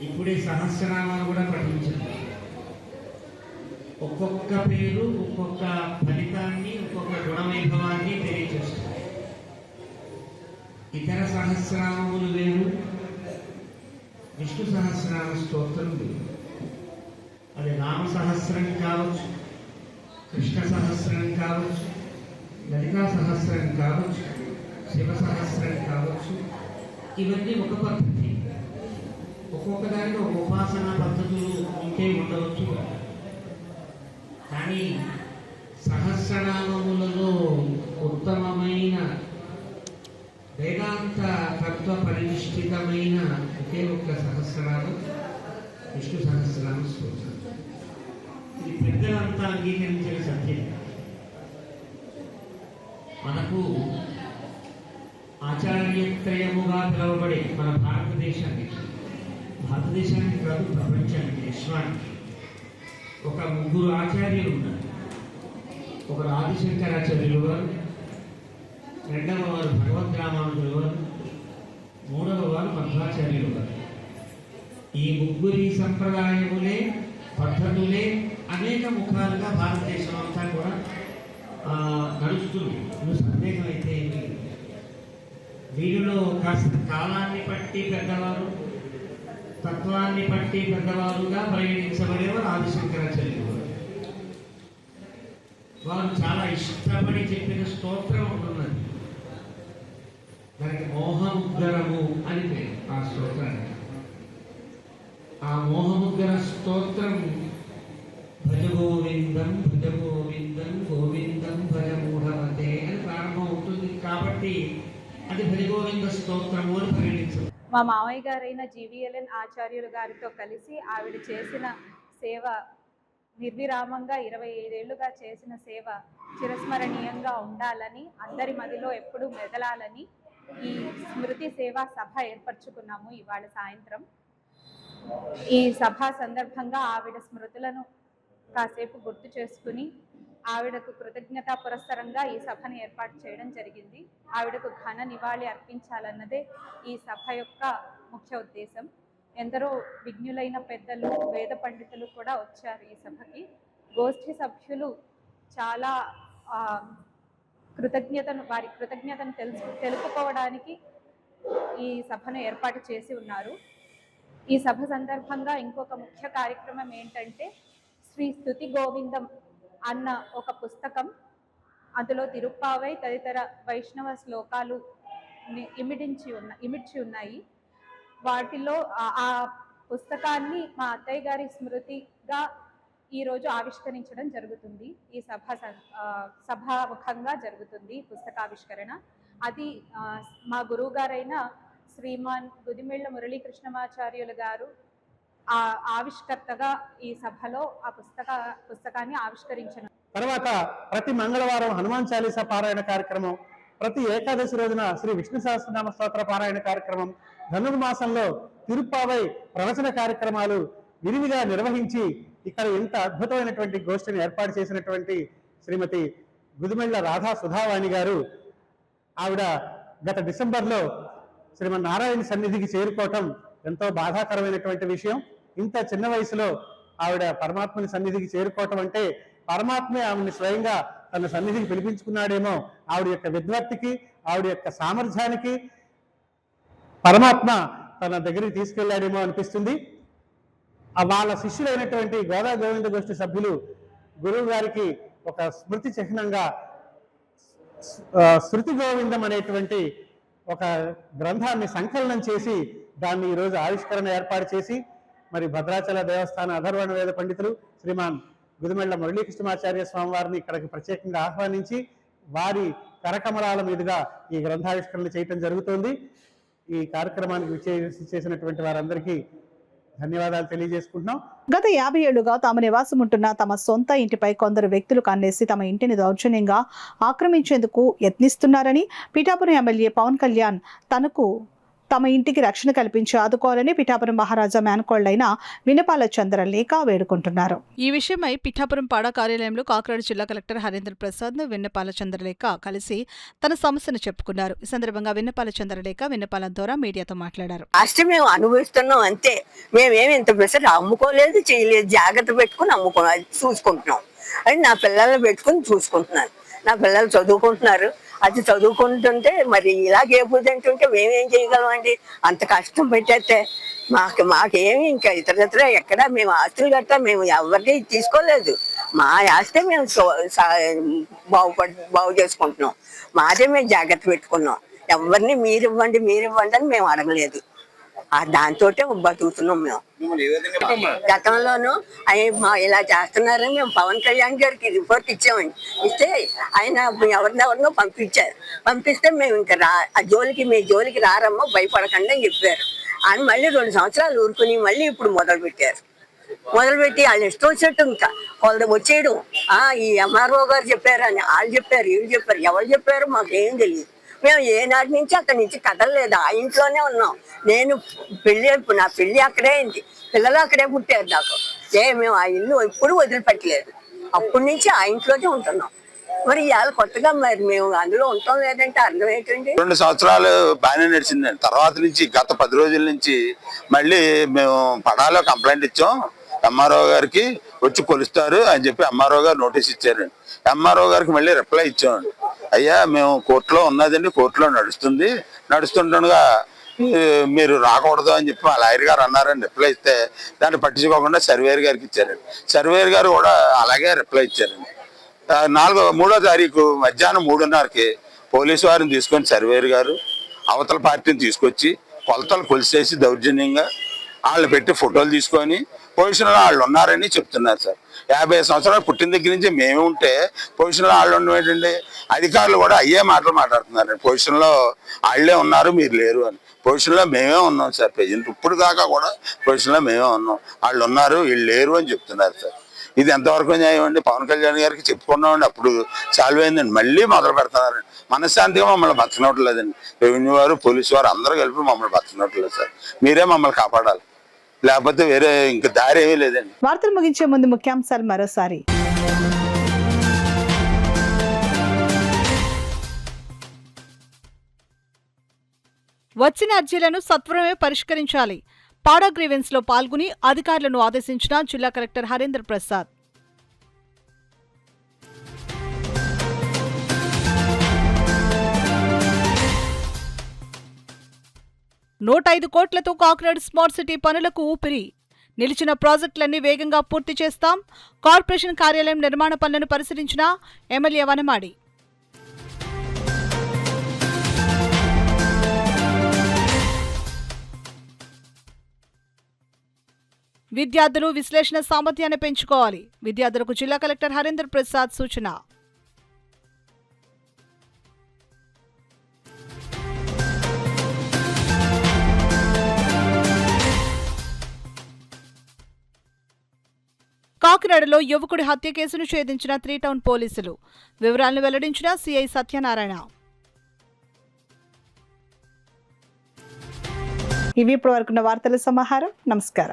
ఇప్పుడే సహస్రనామాలు కూడా పఠించారు. ఒక్కొక్క పేరు ఒక్కొక్క ఫలితాన్ని, ఒక్కొక్క గుణవైభవాన్ని తెలియజేస్తుంది. ఇతర సహస్రనామములు వేరు, విష్ణు సహస్రనామ స్తోత్రం వేరు. అది రామ సహస్రం కావచ్చు, కృష్ణ సహస్రం కావచ్చు, లలితా సహస్రం కావచ్చు, శివ సహస్రం కావచ్చు. ఇవన్నీ ఒక పద్ధతి. ఒక్కొక్క దానికి ఒక ఉపాసనా పద్ధతులు ఉంటే ఉండవచ్చు. కానీ సహస్రనామములలో ఉత్తమమైన వేదాంత తత్వ పరినిష్ఠితమైన ఒకే ఒక్క సహస్రనామం విష్ణు సహస్రనామ స్తోత్రం. ఇది పెద్దలంతా అంగీకరించిన సత్యం. మనకు ఆచార్యత్రయముగా పిలువబడే మన భారతదేశానికి కాదు, ప్రపంచానికి, విశ్వానికి ఒక 3 ఆచార్యులు ఉన్నారు. ఒకరు ఆదిశంకరాచార్యులు వారు, రెండవ వారు భగవద్రామానుజులు వారు, మూడవ వారు మధ్వాచార్యులు వారు. ఈ 3 సంప్రదాయములే, పద్ధతులే అనేక ముఖాలుగా భారతదేశం అంతా కూడా నడుస్తుంది. సందేహం అయితే ఏమి. వీరిలో కాస్త కాలాన్ని బట్టి పెద్దవారు, తత్వాన్ని బట్టి పెద్దవారుగా పరిగణించబడేవారు ఆదిశంకరాచార్యులు వారు. వారు చాలా ఇష్టపడి చెప్పిన స్తోత్రం ఉన్నది. దానికి మోహముద్గరము అని పేరు ఆ స్తోత్రానికి. ఆ మోహముద్గర స్తోత్రం భజ గోవిందం భజ గోవిందం గోవిందం భజ మూఢమతే అని ప్రారంభం అవుతుంది. కాబట్టి అది భజ గోవింద స్తోత్రము అని పరిగణించదు. మా మామయ్య గారైన జీవీఎల్ఎన్ ఆచార్యులు గారితో కలిసి ఆవిడ చేసిన సేవ, నిర్విరామంగా 25 ఏళ్లుగా చేసిన సేవ చిరస్మరణీయంగా ఉండాలని, అందరి మదిలో ఎప్పుడూ మెదలాలని ఈ స్మృతి సేవా సభ ఏర్పరచుకున్నాము. ఇవాళ సాయంత్రం ఈ సభ సందర్భంగా ఆవిడ స్మృతులను కాసేపు గుర్తు చేసుకుని ఆవిడకు కృతజ్ఞతా పురస్సరంగా ఈ సభను ఏర్పాటు చేయడం జరిగింది. ఆవిడకు ఘన నివాళి అర్పించాలన్నదే ఈ సభ యొక్క ముఖ్య ఉద్దేశం. ఎందరో విజ్ఞులైన పెద్దలు, వేద పండితులు కూడా వచ్చారు ఈ సభకి. గోష్ఠి సభ్యులు చాలా వారి కృతజ్ఞతను తెలుపుకోవడానికి ఈ సభను ఏర్పాటు చేసి ఉన్నారు. ఈ సభ సందర్భంగా ఇంకొక ముఖ్య కార్యక్రమం ఏంటంటే శ్రీ స్తుతి గోవిందం అన్న ఒక పుస్తకం, అందులో తిరుప్పావై తదితర వైష్ణవ శ్లోకాలు ఇమిడ్చి ఉన్నాయి. వాటిలో ఆ పుస్తకాన్ని మా అత్తయ్య గారి స్మృతిగా ఈరోజు ఆవిష్కరించడం జరుగుతుంది. ఈ సభాముఖంగా జరుగుతుంది పుస్తకావిష్కరణ. అది మా గురువు గారైన శ్రీమాన్ గుదిమెళ్ల మురళీకృష్ణమాచార్యులు గారు ఆవిష్కర్తగా ఈ సభలో ఆ పుస్తకాన్ని ఆవిష్కరించిన తర్వాత ప్రతి మంగళవారం హనుమాన్ చాలీసా పారాయణ కార్యక్రమం, ప్రతి ఏకాదశి రోజున శ్రీ విష్ణు సహస్రనామ స్తోత్ర పారాయణ కార్యక్రమం, ధనుర్మాసంలో తిరుప్పావై ప్రవచన కార్యక్రమాలు విరివిగా నిర్వహించి ఇక్కడ ఇంత అద్భుతమైనటువంటి గోష్ఠిని ఏర్పాటు చేసినటువంటి శ్రీమతి గుదిమెళ్ల రాధా సుధావాణి గారు, ఆవిడ గత డిసెంబర్లో శ్రీమన్నారాయణ సన్నిధికి చేరుకోవటం ఎంతో బాధాకరమైనటువంటి విషయం. ఇంత చిన్న వయసులో ఆవిడ పరమాత్మని సన్నిధికి చేరుకోవటం అంటే పరమాత్మే ఆవిడని స్వయంగా తన సన్నిధికి పిలిపించుకున్నాడేమో. ఆవిడ యొక్క విద్వత్తికి, ఆవిడ యొక్క సామర్థ్యానికి పరమాత్మ తన దగ్గరికి తీసుకెళ్లాడేమో అనిపిస్తుంది. వాళ్ళ శిష్యులైనటువంటి గోదా గోవింద గోష్ఠి సభ్యులు గురువు గారికి ఒక స్మృతి చిహ్నంగా శృతి గోవిందం అనేటువంటి ఒక గ్రంథాన్ని సంకలనం చేసి దాన్ని ఈరోజు ఆవిష్కరణ ఏర్పాటు చేసి మరి భద్రాచల దేవస్థాన అధర్వణ వేద పండితులు శ్రీమాన్ గుదిమెళ్ల మురళీకృష్ణమాచార్య స్వామి వారిని ఇక్కడికి ప్రత్యేకంగా ఆహ్వానించి వారి కరకమలాల మీదుగా ఈ గ్రంథావిష్కరణ చేయటం జరుగుతోంది. ఈ కార్యక్రమానికి చేసినటువంటి వారందరికీ ధన్యవాదాలు తెలియజేసుకుంటున్నాం. గత 50 ఏళ్లుగా తాము నివాసం ఉంటున్న తమ సొంత ఇంటిపై కొందరు వ్యక్తులు కన్నేసి తమ ఇంటిని దౌర్జన్యంగా ఆక్రమించేందుకు యత్నిస్తున్నారని పిఠాపురం ఎమ్మెల్యే పవన్ కళ్యాణ్ తమ ఇంటికి రక్షణ కల్పించి ఆదుకోవాలని పిఠాపురం మహారాజా మేనకోళ్లైన వినపాల చంద్రలేఖ వేడుకుంటున్నారు. ఈ విషయమై పిఠాపురం పాడా కార్యాలయంలో కాకినాడ జిల్లా కలెక్టర్ హరేంద్ర ప్రసాద్ విన్నపాల చంద్రలేఖ కలిసి తన సమస్యను చెప్పుకున్నారు. ఈ సందర్భంగా విన్నపాల చంద్రలేఖ విన్నపాల ద్వారా మీడియాతో మాట్లాడారు. రాష్ట్రం మేము అనుభవిస్తున్నాం అంతే, మేమేమి ఇంత పెసలు అమ్ముకోలేదు, చేయలేదు, జాగ్రత్త పెట్టుకుని చూసుకుంటున్నాం. అని నా పిల్లల్ని పెట్టుకుని చూసుకుంటున్నాను. నా పిల్లలు చదువుకుంటున్నారు. అది చదువుకుంటుంటే మరి ఇలాగే పోతుంటుంటే మేమేం చేయగలం అండి? అంత కష్టం పెట్టేస్తే మాకేమి ఇంకా ఇతర ఎక్కడ మేము ఆస్తులు గట్రా మేము ఎవరిని తీసుకోలేదు. మా ఆస్తే మేము బాగు చేసుకుంటున్నాం. మాదే మేము జాగ్రత్త పెట్టుకున్నాం. ఎవరిని మీరు ఇవ్వండి అని మేము అడగలేదు. దాంతో బతుకుతున్నాం మేము. గతంలోనూ ఇలా చేస్తున్నారని మేము పవన్ కళ్యాణ్ గారికి రిపోర్ట్ ఇచ్చామండి. ఇస్తే ఆయన ఎవరినెవరినో పంపిస్తే మేము ఇంకా మీ జోలికి రారమ్మో, భయపడకండి అని చెప్పారు. అని మళ్ళీ 2 సంవత్సరాలు ఊరుకుని మళ్ళీ ఇప్పుడు మొదలుపెట్టి వాళ్ళు ఇష్టం వచ్చినట్టు ఇంకా వాళ్ళు వచ్చేయడం. ఈ ఎంఆర్ఓ గారు చెప్పారని వాళ్ళు చెప్పారు, వీళ్ళు చెప్పారు, ఎవరు చెప్పారు మాకేం తెలియదు. మేము ఏనాటి నుంచి అక్కడి నుంచి కదలలేదు, ఆ ఇంట్లోనే ఉన్నాం. నా పెళ్లి అక్కడే అయింది, పిల్లలు అక్కడే పుట్టారు నాకు. మేము ఆ ఇల్లు ఎప్పుడు వదిలిపెట్టలేదు, అప్పటి నుంచి ఆ ఇంట్లోనే ఉంటున్నాం. మరి ఇవాళ కొత్తగా మరి మేము అందులో ఉంటాం లేదంటే అర్థం ఏంటండి? 2 సంవత్సరాలు బాగానే నడిచిందండి. తర్వాత నుంచి గత 10 రోజుల నుంచి మళ్ళీ మేము పడాలో కంప్లైంట్ ఇచ్చాం. ఎంఆర్ఓ గారికి వచ్చి కొలుస్తారు అని చెప్పి ఎంఆర్ఓ గారు నోటీస్ ఇచ్చారండి. ఎంఆర్ఓ గారికి మళ్ళీ రిప్లై ఇచ్చామండి. అయ్యా మేము కోర్టులో ఉన్నదండి, కోర్టులో నడుస్తుండగా మీరు రాకూడదు అని చెప్పి మా లాయర్ గారు అన్నారని రిప్లై ఇస్తే దాన్ని పట్టించుకోకుండా సర్వేయర్ గారికి ఇచ్చారండి. సర్వేయర్ గారు కూడా అలాగే రిప్లై ఇచ్చారండి. 3వ తారీఖు మధ్యాహ్నం 3:30కి పోలీసు వారిని తీసుకొని సర్వేయర్ గారు అవతల పార్టీని తీసుకొచ్చి కొలతలు కొలిసేసి దౌర్జన్యంగా వాళ్ళు పెట్టి ఫోటోలు తీసుకొని పొజిషన్లో వాళ్ళు ఉన్నారని చెప్తున్నారు సార్. 50 సంవత్సరాలు పుట్టిన దగ్గర నుంచి మేమే ఉంటే పొజిషన్లో వాళ్ళు ఉండడం ఏంటండి? అధికారులు కూడా అయ్యే మాటలు మాట్లాడుతున్నారు. పొజిషన్లో వాళ్ళే ఉన్నారు, మీరు లేరు అని. పొజిషన్లో మేమే ఉన్నాం సార్. ప్రజెంట్ ఇప్పుడు దాకా కూడా పొజిషన్లో మేమే ఉన్నాం, వాళ్ళు ఉన్నారు, వీళ్ళు లేరు అని చెప్తున్నారు సార్. ఇది ఎంతవరకు న్యాయం అండి? పవన్ కళ్యాణ్ గారికి చెప్పుకున్నామండి, అప్పుడు సాల్వ్ అయిందండి. మళ్ళీ మొదలు పెడతారండి. మనశ్శాంతిగా మమ్మల్ని బతకనట్లేదండి. రెవెన్యూ వారు, పోలీసు వారు అందరూ కలిపి మమ్మల్ని బతకనట్లేదు సార్. మీరే మమ్మల్ని కాపాడాలి, లేకపోతే వేరే ఇంకా దారి ఏమీ లేదండి. వార్తలు ముగించే ముందు ముఖ్యాంశాలు మరోసారి. వచ్చిన అర్జీలను సత్వరమే పరిష్కరించాలి. పాడా గ్రీవెన్స్ లో పాల్గొని అధికారులను ఆదేశించిన జిల్లా కలెక్టర్ హరేంద్ర ప్రసాద్. 105 కోట్లతో కాకినాడ స్మార్ట్ సిటీ పనులకు ఊపిరి. నిలిచిన ప్రాజెక్టులన్నీ వేగంగా పూర్తి చేస్తాం. కార్పొరేషన్ కార్యాలయం నిర్మాణ పనులను పరిశీలించిన ఎమ్మెల్యే వనమాడి. విద్యార్థులు విశ్లేషణ సామర్థ్యాన్ని పెంచుకోవాలి. విద్యార్థులకు జిల్లా కలెక్టర్ హరీంద్ర ప్రసాద్ సూచన. కాకినాడలో యువకుడి హత్య కేసును ఛేదించిన 3 టౌన్ పోలీసులు. వివరాలను వెల్లడించిన సిఐ సత్యనారాయణ. ఇవి ఇప్పటివరకున్న వార్తల సమాహారం. నమస్కారం.